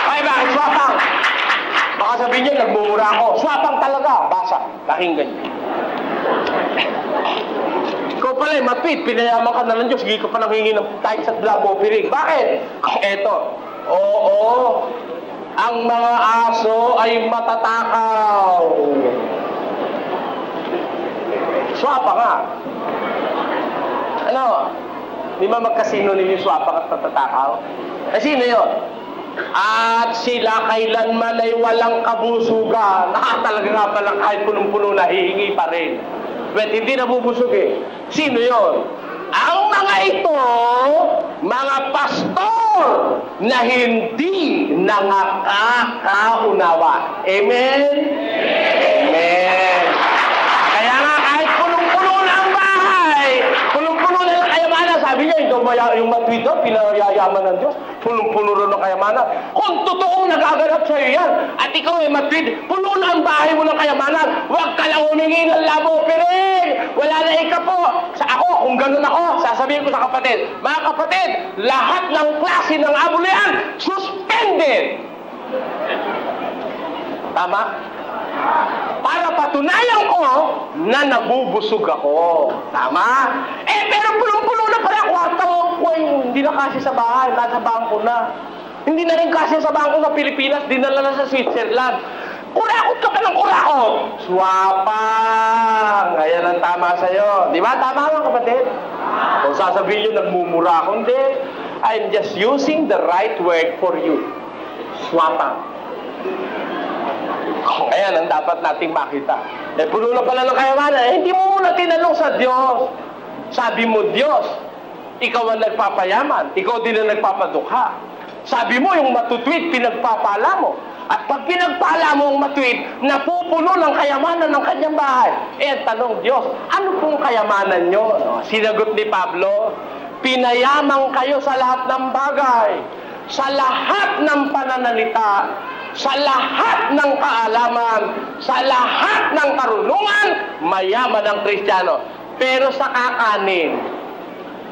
Ay, bakit swapang? Baka sabihin niyo, nagmumura ako. Swapang talaga. Basa, pakinggan niyo. Ikaw pala, mapit, pinayaman ka na ng Diyos, hindi ka pa nanghingi ng tithes at labo piring. Bakit? Eto, oo, ang mga aso ay matatakaw. Swapa nga. Ano? Di ba magkasino ninyo swapa at matatakaw? Sino yun? At sila kailanman ay walang kabusugan. Talaga nga pala kahit punong-puno na hihingi pa rin. But hindi nabubusog eh. Sino yon? Ang mga ito, mga pastor na hindi nakakaunawa. Amen? Amen. Kaya nga kahit punong-puno na ang bahay, punong-puno na ang kayamanan, sabi niya, yung matuwid doon, pinayayaman ng Diyos, punong-puno rin ng kayamanan. Kung totoong nagaganap sa'yo yan, at ikaw ay matuwid, puno na ang bahay mo ng kayamanan, huwag ka lang humingi ng labo piring. Wala na ikapo. Sa ako, kung ganun ako, sasabihin ko sa kapatid, mga kapatid, lahat ng klase ng abuluhan, suspended! Tama? Para patunayan ko na nabubusog ako. Tama? Pero pulong-pulo na pala kwarto ko. Hindi na kasi sa bahay, nasa bangko na. Hindi na rin kasi sa bangko sa Pilipinas, dinala na sa Switzerland. Kurakot ka pa ng kurakot. Swapang! Ayan ang tama sa'yo. Di ba? Tama nga, kapatid? Kung sasabihin nyo, nagmumura ako, hindi. I'm just using the right word for you. Swapang. Ayan ang dapat nating makita. Puno na pala ng kayamanan. Hindi mo muna tinanong sa Diyos. Sabi mo, Diyos, ikaw ang nagpapayaman. Ikaw din ang nagpapadukha. Sabi mo, yung matutwid, pinagpapala mo. At pag pinagpala mo ang matwid, napupuno ng kayamanan ng kanyang bahay. Tanong, Diyos, ano pong kayamanan nyo? Sinagot ni Pablo, pinayamang kayo sa lahat ng bagay, sa lahat ng pananalita, sa lahat ng kaalaman, sa lahat ng karunungan, mayaman ang Kristiyano. Pero sa kakanin,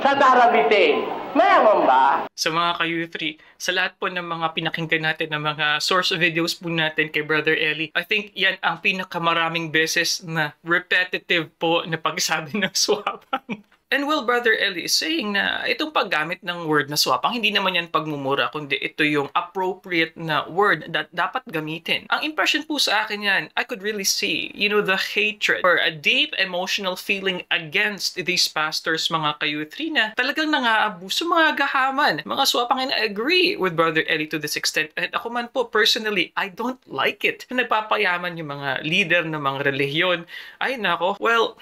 sa daramitin, mayaman ba? Sa mga ka-U3, sa lahat po ng mga pinakinggan natin, ng mga source videos po natin kay Brother Eli, I think yan ang pinakamaraming beses na repetitive po na pagsabi ng swapang. And well, Brother Eli is saying na itong paggamit ng word na swapang, hindi naman yan pagmumura, kundi ito yung appropriate na word na dapat gamitin. Ang impression po sa akin yan, I could really see, the hatred or a deep emotional feeling against these pastors, mga ka-U3 na talagang nangaabuso, mga gahaman, mga swapang. And I agree with Brother Eli to this extent. At ako man po, personally, I don't like it. Nagpapayaman yung mga leader ng mga relihiyon. Ay nako, well,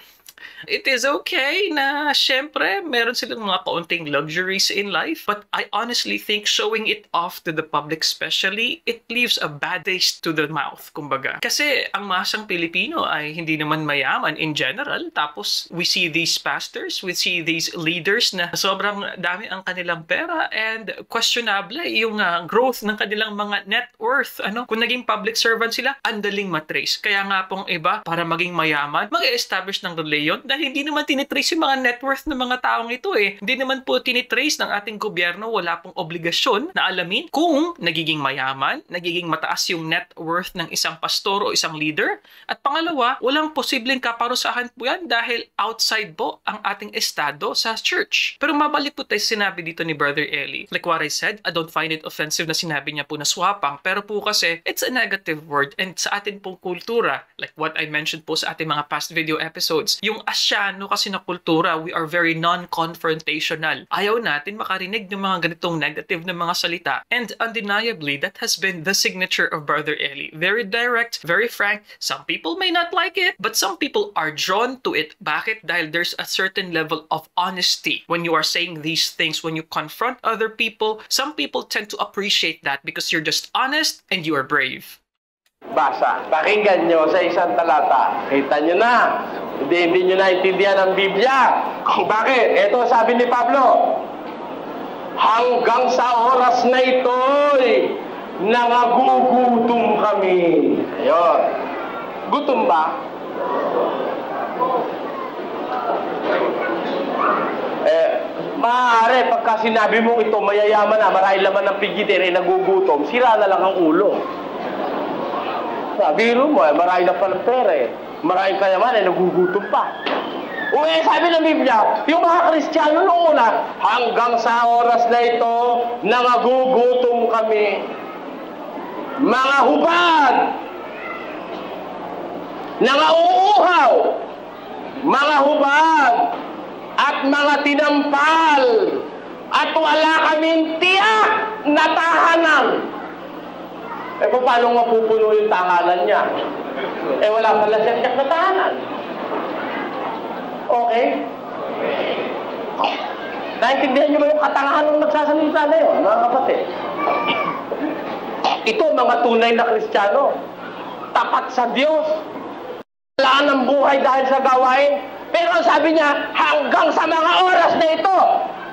it is okay na syempre meron silang mga kaunting luxuries in life, but I honestly think showing it off to the public especially, it leaves a bad taste to the mouth, kumbaga. Kasi ang masang Pilipino ay hindi naman mayaman in general, tapos we see these pastors, we see these leaders na sobrang dami ang kanilang pera and questionable yung growth ng kanilang mga net worth. Kung naging public servant sila, andaling matrace. Kaya nga pong iba, para maging mayaman, mag-establish ng religion dahil hindi naman tinitrace yung mga net worth ng mga taong ito eh. Hindi naman po tinitrace ng ating gobyerno, wala pong obligasyon na alamin kung nagiging mayaman, nagiging mataas yung net worth ng isang pastor o isang leader. At pangalawa, walang posibleng kaparusahan po yan dahil outside po ang ating estado sa church. Pero mabalik po tayo sinabi dito ni Brother Eli. Like what I said, I don't find it offensive na sinabi niya po na swapang, pero po kasi it's a negative word and sa atin pong kultura, like what I mentioned po sa ating mga past video episodes, yung Asyano kasi na kultura, we are very non-confrontational. Ayaw natin makarinig ng mga ganitong negative na mga salita. And undeniably, that has been the signature of Brother Eli. Very direct, very frank. Some people may not like it, but some people are drawn to it. Bakit? Dahil there's a certain level of honesty when you are saying these things, when you confront other people. Some people tend to appreciate that because you're just honest and you are brave. Basa. Pakinggan nyo sa isang talata. Kita nyo na. Hindi nyo naintindihan ang Biblia. Kung bakit? Ito sabi ni Pablo. Hanggang sa oras na ito'y nangagugutom kami. Ayun. Gutom ba? Maaari, pagka sinabi mong ito, mayayaman na, marahil laman ng pigitin, nagugutom, sira na lang ang ulo. Biro mo, marami na palang pera eh. Maraming kayaman eh, nagugutom pa. Sabi ng Biblia, yung mga Kristiyano noong una, hanggang sa oras na ito, nangagugutom kami. Mga hubad, nangauuhaw, mga hubad, at mga tinampal, at wala kaming tiyak na tahanan. Paano mapupuno yung tahanan niya? Wala pala siya tiyak na tahanan. Okay? Naintindihan niyo ba yung katangahan ng nagsasalita na yun, mga kapatid? Ito, mga tunay na Kristiyano. Tapat sa Diyos. Wala ng buhay dahil sa gawain. Pero sabi niya, hanggang sa mga oras na ito,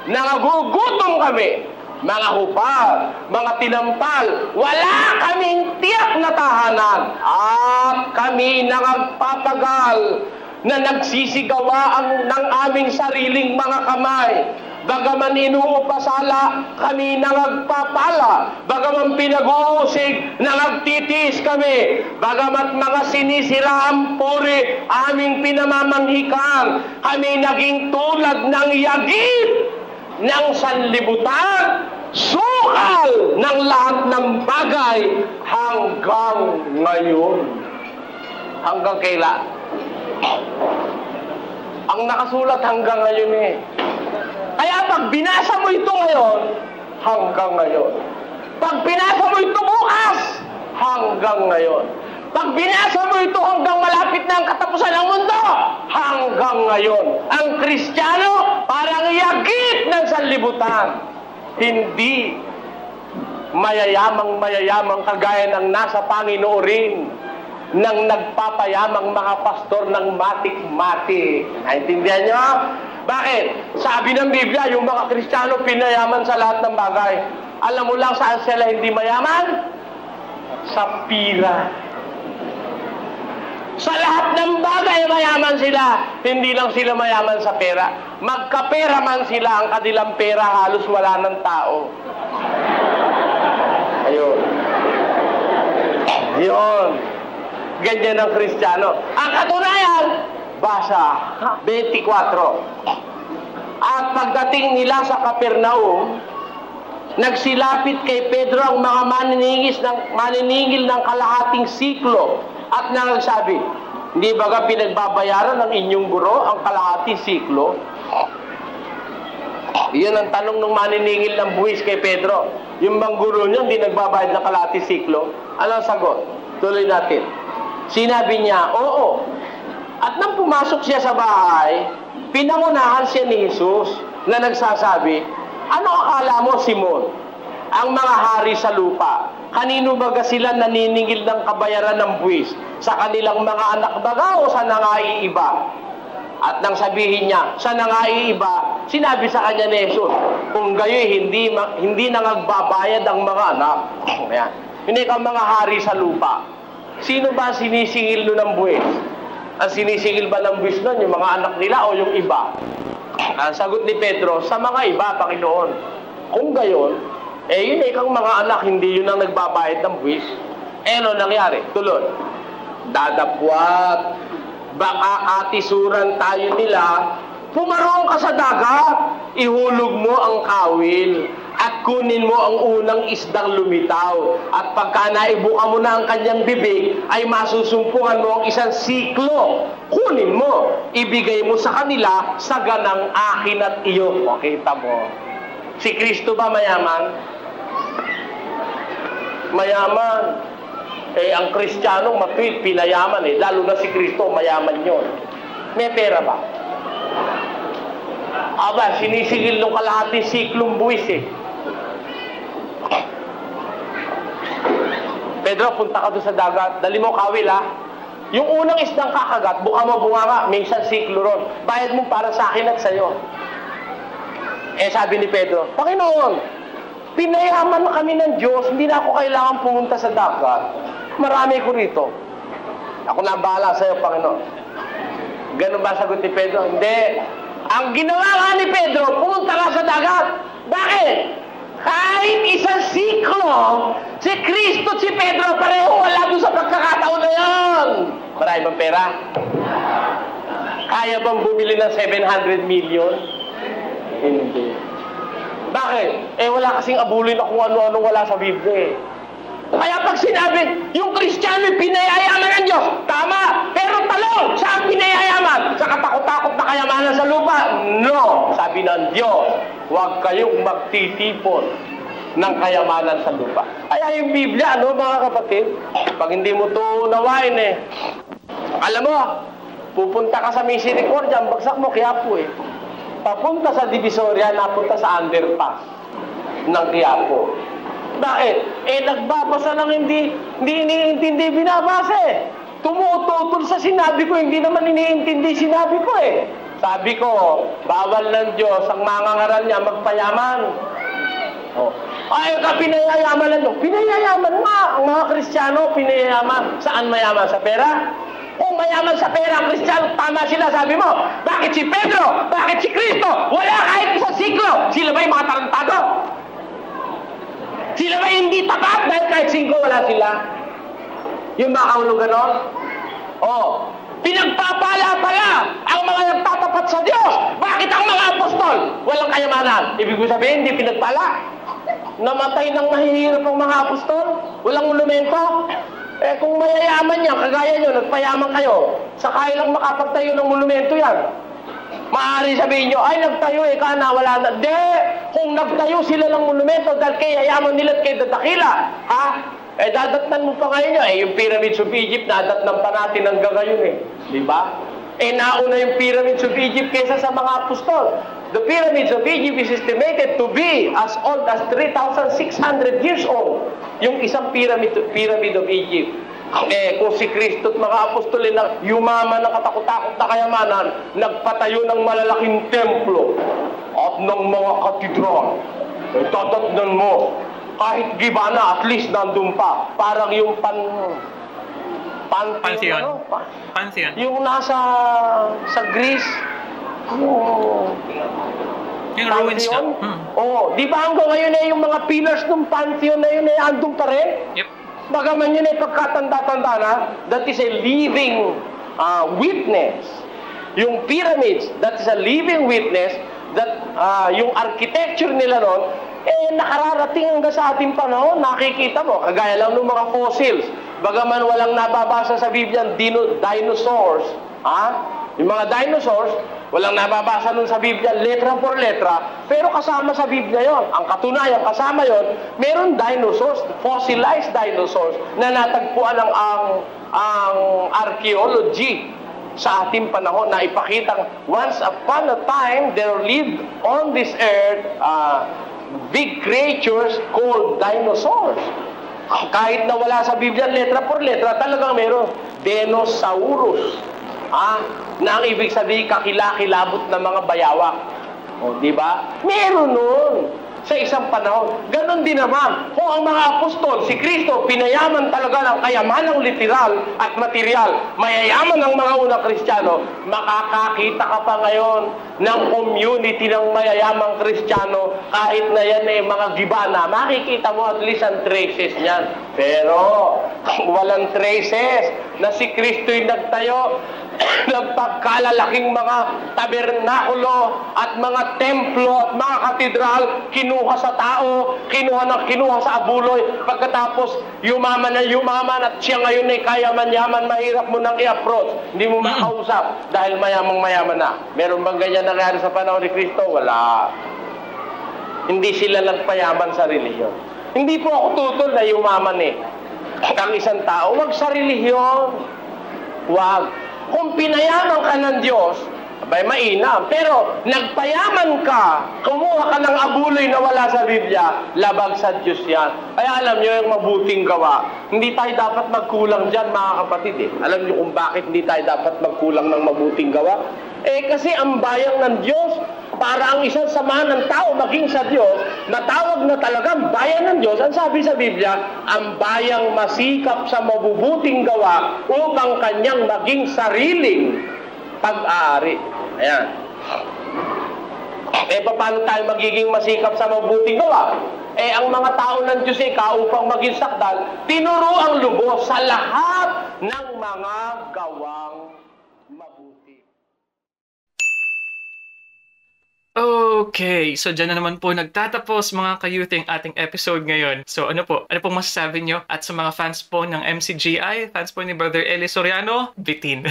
nangagugutom kami. Mga hupal, mga tinampal, wala kaming tiyak na tahanan. At kami nangagpapagal na nagsisigawa ng aming sariling mga kamay. Bagaman inuupasala, kami nangagpapala. Bagaman pinag-uusig, nangagtitis kami. Bagamat mga sinisiraang puri, aming pinamamanghikan. Kami naging tulad ng yagit ng sanlibutan, sukal ng lahat ng bagay hanggang ngayon. Hanggang kailan? Ang nakasulat hanggang ngayon eh. Kaya pag binasa mo ito ngayon, hanggang ngayon. Pag binasa mo ito bukas, hanggang ngayon. Pag binasa mo ito hanggang malapit na ang katapusan ng mundo, hanggang ngayon. Ang Kristiyano, parang yagit ng sanlibutan. Hindi mayayamang kagaya ng nasa Panginoorin ng nagpapayamang mga pastor ng matik-matik. Naintindihan nyo? Bakit? Sabi ng Biblia, yung mga Kristiyano pinayaman sa lahat ng bagay. Alam mo lang saan sila hindi mayaman? Sa pira. Sa lahat ng bagay mayaman sila. Hindi lang sila mayaman sa pera. Magkapera man sila, ang kanilang pera halos wala ng tao. Ayun. Yun. Ganyan ang Kristiyano. Ang katunayan, basa 24. At pagdating nila sa Capernaum, nagsilapit kay Pedro ang mga maniningil ng kalahating siklo at nagsabi, hindi baga pinagbabayaran ng inyong guro ang kalahating siklo? Iyan ang tanong ng maniningil ng buwis kay Pedro. Yung bang guro niya hindi nagbabayad ng kalahating siklo? Ano ang sagot? Tuloy natin. Sinabi niya, oo. At nang pumasok siya sa bahay, pinangunahan siya ni Jesus na nagsasabi, ano akala mo, Simon? Ang mga hari sa lupa, kanino baga sila naniningil ng kabayaran ng buwis? Sa kanilang mga anak baga o sa nangaiiba? At nang sabihin niya, sa nangaiiba, sinabi sa kanya ni Jesus, kung gayo'y hindi nangagbabayad ang mga anak. Ayan. Hindi ka mga hari sa lupa. Sino ba sinisingil nun ng buwis? Ang sinisingil ba ng buwis nun, yung mga anak nila o yung iba? Ang sagot ni Pedro, sa mga iba, Panginoon. Kung gayon, yun kang mga anak, hindi yun ang nagbabayad ng buwis. Ano nangyari? Tulad. Dadapwat, baka atisuran tayo nila, pumarong ka sa dagat, ihulog mo ang kawil, at kunin mo ang unang isdang lumitaw. At pagka naibuka mo na ang kanyang bibig, ay masusumpungan mo ang isang siklo. Kunin mo, ibigay mo sa kanila sa ganang akin at iyo. Makita mo. Si Kristo ba mayaman? Mayaman. Ang Kristiyano matuwid, pinayaman lalo na si Kristo, mayaman yun. May pera ba? Aba, sinisigil nung kalahating siklong buwis Pedro, punta ka doon sa dagat, dali mo kawil Yung unang isdang kakagat, buka mo bunganga, may isang siklo ron. Bayad mo para sa akin at sa'yo. Sabi ni Pedro, Panginoon, pinayaman na kami ng Diyos, hindi na ako kailangan pumunta sa dagat. Marami ko rito. Ako na bahala sa'yo, Panginoon. Ganun ba sagot ni Pedro? Hindi. Ang ginawa nga ni Pedro, pumunta ka sa dagat. Bakit? Kahit isang siklo, si Kristo at si Pedro pareho wala doon sa pagkakataon na yun. Marami bang pera? Kaya bang bumili ng 700 million? Hindi. Bakit? Wala kasing abulin na kung ano-ano wala sa Biblia Kaya pag sinabi, yung Kristiyano pinayayaman ng Diyos, tama, pero talong, saan pinayayaman? Sa katakot-takot na kayamanan sa lupa? No, sabi ng Diyos, huwag kayong magtitipon ng kayamanan sa lupa. Kaya yung Biblia, mga kapatid, pag hindi mo ito unawain alam mo, pupunta ka sa Misericordia, ang bagsak mo, Quiapo Papunta sa Divisoria, napunta sa underpass ng Quiapo. Bakit? Nagbabasa lang hindi iniintindi binabasa Tumututol sa sinabi ko, hindi naman iniintindi sinabi ko Sabi ko, bawal ng Diyos ang mangangaral niya magpayaman. Pinayayaman lang Diyos. Pinayayaman nga. Ang mga Kristiyano, pinayayaman. Saan mayaman? Sa pera? Kung mayaman sa pera ang Kristiyano, tama sila, sabi mo. Bakit si Pedro? Bakit si Kristo? Wala kahit isang siklo. Sila ba yung mga tarantado? Sila ba hindi tapat dahil kahit 5 wala sila? Yung mga kaulong ganon? Oh, pinagpapala pala ang mga nagtatapat sa Diyos. Bakit ang mga apostol walang kayamanan? Ibig sabihin, hindi pinagpala. Namatay ng mahihirap ang mga apostol. Walang monumento. Eh kung mayayaman yan, kagaya nyo, nagpayaman kayo, sakay lang makapagtayo ng monumento yan. Maaari sabihin nyo, ay nagtayo kana, wala na. De, kung nagtayo sila ng monumento dahil kay yayaman nila at kay dadakila, ha? Eh dadatnan mo pa ngayon nyo, yung Pyramids of Egypt, dadatnan pa natin hanggang ngayon Di ba? Eh nauna yung Pyramids of Egypt kaysa sa mga apostol. The Pyramids of Egypt is estimated to be as old as 3,600 years old. Yung isang pyramid of Egypt. Eh, kung si Kristo at mga apostol na yumaman ng katakot-takot na kayamanan, nagpatayo ng malalaking templo at ng mga katedral. Eh, tatatnan mo, kahit gibana, at least nandun pa. Parang yung Pantheon. Ano? Pantheon. Yung nasa sa Greece, yung ruins na. Oo. Di ba hanggang ngayon yung mga pillars ng Pantheon na yun andun pa rin? Yep. Bagaman yun pagkatanda-tanda na, that is a living witness. Yung pyramids, that is a living witness that yung architecture nila noon, nakararating hanggang sa ating panahon. Nakikita mo, kagaya lang ng mga fossils. Bagaman walang nababasa sa Biblia, dinosaurs. Yung mga dinosaurs, walang nababasa nun sa Biblia, letra por letra, pero kasama sa Biblia yon. Ang katunayan, kasama yon, meron dinosaurs, fossilized dinosaurs, na natagpuan ang archaeology sa ating panahon na ipakitang once upon a time, there lived on this earth big creatures called dinosaurs. Kahit na wala sa Biblia, letra por letra, talagang meron. Dinosaurus. Na ang ibig sabihin, kakilakilabot na mga bayawak. O, di ba? Meron nun sa isang panahon. Ganon din naman. Kung ang mga apostol, si Kristo, pinayaman talaga ng kayamanang literal at material, mayayaman ang mga unang Kristiyano, makakakita ka pa ngayon ng community ng mayayamang Kristiyano, kahit na yan mga gibana, makikita mo at least ang traces niyan. Pero, walang traces na si Kristo'y nagtayo nagpagkalalaking mga tabernakulo at mga templo at mga katedral, kinuha sa tao, kinuha sa abuloy, pagkatapos yumaman at siya ngayon ay kayaman-yaman, mahirap mo nang i-approach, hindi mo makausap dahil mayamang-mayaman na. Meron bang ganyan nangyari sa panahon ni Kristo? Wala. Hindi sila nagpayaman sa relihiyon. Hindi po ako tutol na yumaman ang isang tao, wag sa relihiyon. Wag. Kung pinayaman ka ng Diyos, abay mainam. Pero nagpayaman ka, kumuha ka ng abuloy na wala sa Biblia, labag sa Diyos yan. Kaya alam nyo yung mabuting gawa. Hindi tayo dapat magkulang dyan, mga kapatid. Alam nyo kung bakit hindi tayo dapat magkulang ng mabuting gawa? Kasi ang bayang ng Diyos, para ang isang samahan ng tao maging sa Diyos, natawag na talagang bayan ng Diyos. Ang sabi sa Biblia, ang bayang masikap sa mabubuting gawa upang kanyang maging sariling pag-aari. Ayan. Paano tayo magiging masikap sa mabuting gawa? Ang mga tao ng Diyos upang maging sakdal, tinuro ang lubos sa lahat ng mga gawang mabuti. Okay, so dyan na naman po nagtatapos mga ka-youth yung ating episode ngayon. So ano pong masasabi nyo? At sa mga fans po ng MCGI, fans po ni Brother Eli Soriano, bitin.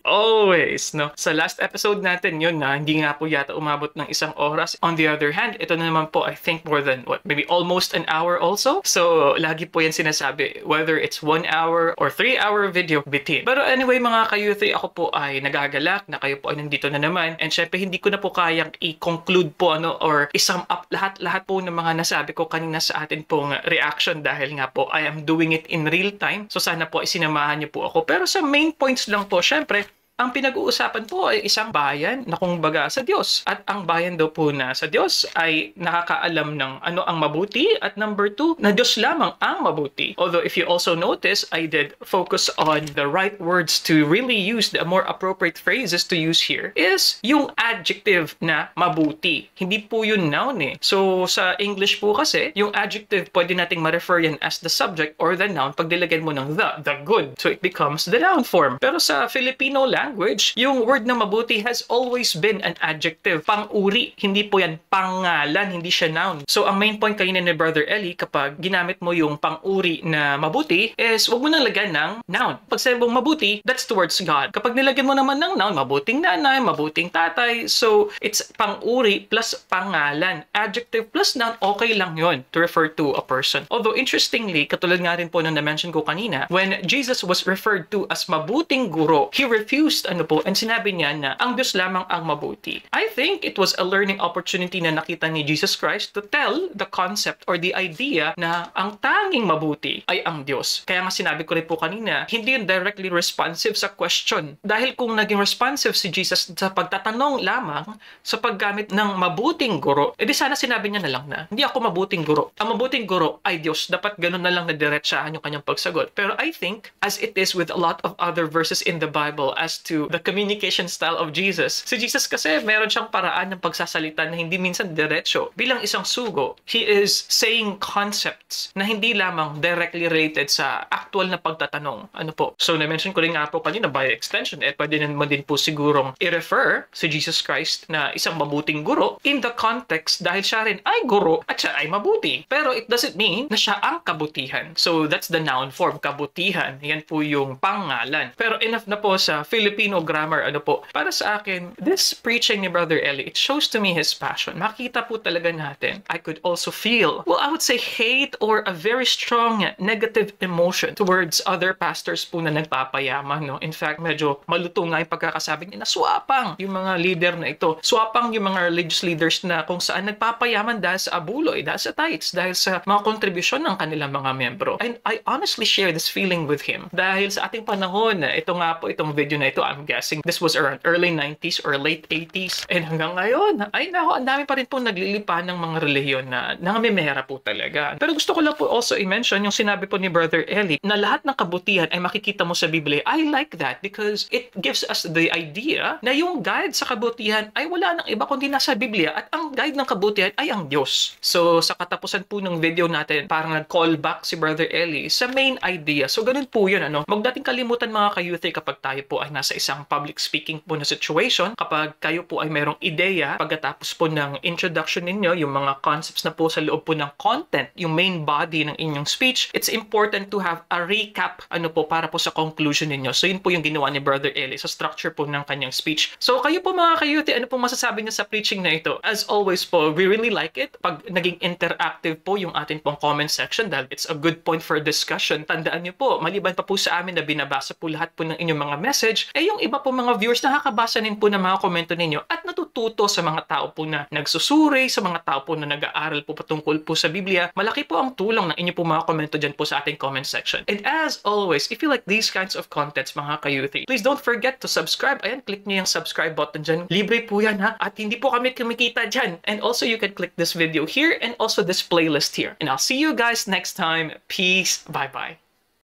Always, no? Sa last episode natin yun na hindi nga po yata umabot ng 1 oras. On the other hand, ito na naman po, I think more than, maybe almost an hour also. So lagi po yan sinasabi, whether it's 1 hour or 3-hour video, bitin. Pero anyway mga ka-youth, ako po ay nagagalak na kayo po ay nandito na naman. And syempre, hindi ko na po kayang i-conclude po or i-sum up lahat po ng mga nasabi ko kanina sa atin pong reaction dahil nga po I am doing it in real time. So sana po isinamahan niyo po ako. Pero sa main points lang po, syempre, Ang pinag-uusapan po ay isang bayan na kumbaga sa Diyos. At ang bayan daw po na sa Diyos ay nakakaalam ng ano ang mabuti. At number 2, na Diyos lamang ang mabuti. Although if you also notice, I did focus on the right words to really use the more appropriate phrases to use here is yung adjective na mabuti. Hindi po yun noun eh. So sa English po kasi, yung adjective pwede nating ma-refer yan as the subject or the noun pag nilagyan mo ng the good. So it becomes the noun form. Pero sa Filipino language, yung word na mabuti has always been an adjective. Pang-uri. Hindi po yan pangalan, hindi siya noun. So ang main point kanina ni Brother Eli, kapag ginamit mo yung pang-uri na mabuti is wag mo nang lagyan ng noun. Pag sabi mong mabuti, that's towards God. Kapag nilagyan mo naman ng noun, mabuting nanay, mabuting tatay, so it's pang-uri plus pangalan. Adjective plus noun, okay lang yon to refer to a person. Although interestingly, katulad nga rin po nung na-mention ko kanina, when Jesus was referred to as mabuting guro, he refused and sinabi niya na ang Diyos lamang ang mabuti. I think it was a learning opportunity na nakita ni Jesus Christ to tell the concept or the idea na ang tanging mabuti ay ang Diyos. Kaya nga sinabi ko rin po kanina, hindi yun directly responsive sa question. Dahil kung naging responsive si Jesus sa pagtatanong lamang sa paggamit ng mabuting guro, edi sana sinabi niya na lang na, hindi ako mabuting guro. Ang mabuting guro ay Diyos. Dapat ganun na lang na diretsahan yung kanyang pagsagot. Pero I think, as it is with a lot of other verses in the Bible as to the communication style of Jesus, si Jesus kasi meron siyang paraan ng pagsasalita na hindi minsan diretso. Bilang isang sugo, he is saying concepts na hindi lamang directly related sa actual na pagtatanong. Ano po? So, na-mention ko rin nga po kanina by extension, pwede naman din po sigurong i-refer si Jesus Christ na isang mabuting guro in the context dahil siya rin ay guro at siya ay mabuti. Pero it doesn't mean na siya ang kabutihan. So, that's the noun form, kabutihan. Yan po yung pangalan. Pero enough na po sa Filipino grammar. Para sa akin, this preaching ni Brother Eli, it shows to me his passion. Makita po talaga natin. I could also feel, I would say hate or a very strong negative emotion towards other pastors po na nagpapayaman. No? In fact, medyo malutong nga yung pagkakasabi niya na swapang yung mga leader na ito. Swapang yung mga religious leaders na kung saan nagpapayaman dahil sa abuloy, dahil sa tithes, dahil sa mga kontribusyon ng kanilang mga membro. And I honestly share this feeling with him. Dahil sa ating panahon, itong video na ito, I'm guessing this was around early 90s or late 80s. And hanggang ngayon, ang dami pa rin po naglilipa ng mga relihiyon na nangamimera po talaga. Pero gusto ko lang po also i-mention yung sinabi po ni Brother Eli na lahat ng kabutihan ay makikita mo sa Biblia. I like that because it gives us the idea na yung guide sa kabutihan ay wala nang iba kundi nasa Biblia at ang guide ng kabutihan ay ang Diyos. So sa katapusan po ng video natin, parang nag-call back si Brother Eli sa main idea. So ganun po yun. Huwag nating kalimutan mga ka-youth kapag tayo po ay nasa isang public speaking po na situation, kapag kayo po ay merong ideya, pagkatapos po ng introduction ninyo, yung mga concepts na po sa loob po ng content, yung main body ng inyong speech, it's important to have a recap para po sa conclusion ninyo. So yun po yung ginawa ni Brother Eli sa structure po ng kanyang speech. So kayo po mga ka-youth, ano po masasabi niyo sa preaching na ito? As always po, we really like it pag naging interactive po yung atin pong comment section dahil it's a good point for discussion. Tandaan niyo po, maliban pa po sa amin na binabasa po lahat po ng inyong mga message, yung iba po mga viewers nakakabasa din po ng mga komento ninyo at natututo sa mga tao po na nagsusuri, sa mga tao po na nag-aaral po patungkol po sa Biblia. Malaki po ang tulong ng inyo po mga komento dyan po sa ating comment section. And as always, if you like these kinds of contents mga ka-youthy, please don't forget to subscribe. Ayan, click nyo yung subscribe button dyan. Libre po yan ha. At hindi po kami kumikita dyan. And also you can click this video here and also this playlist here. And I'll see you guys next time. Peace. Bye-bye.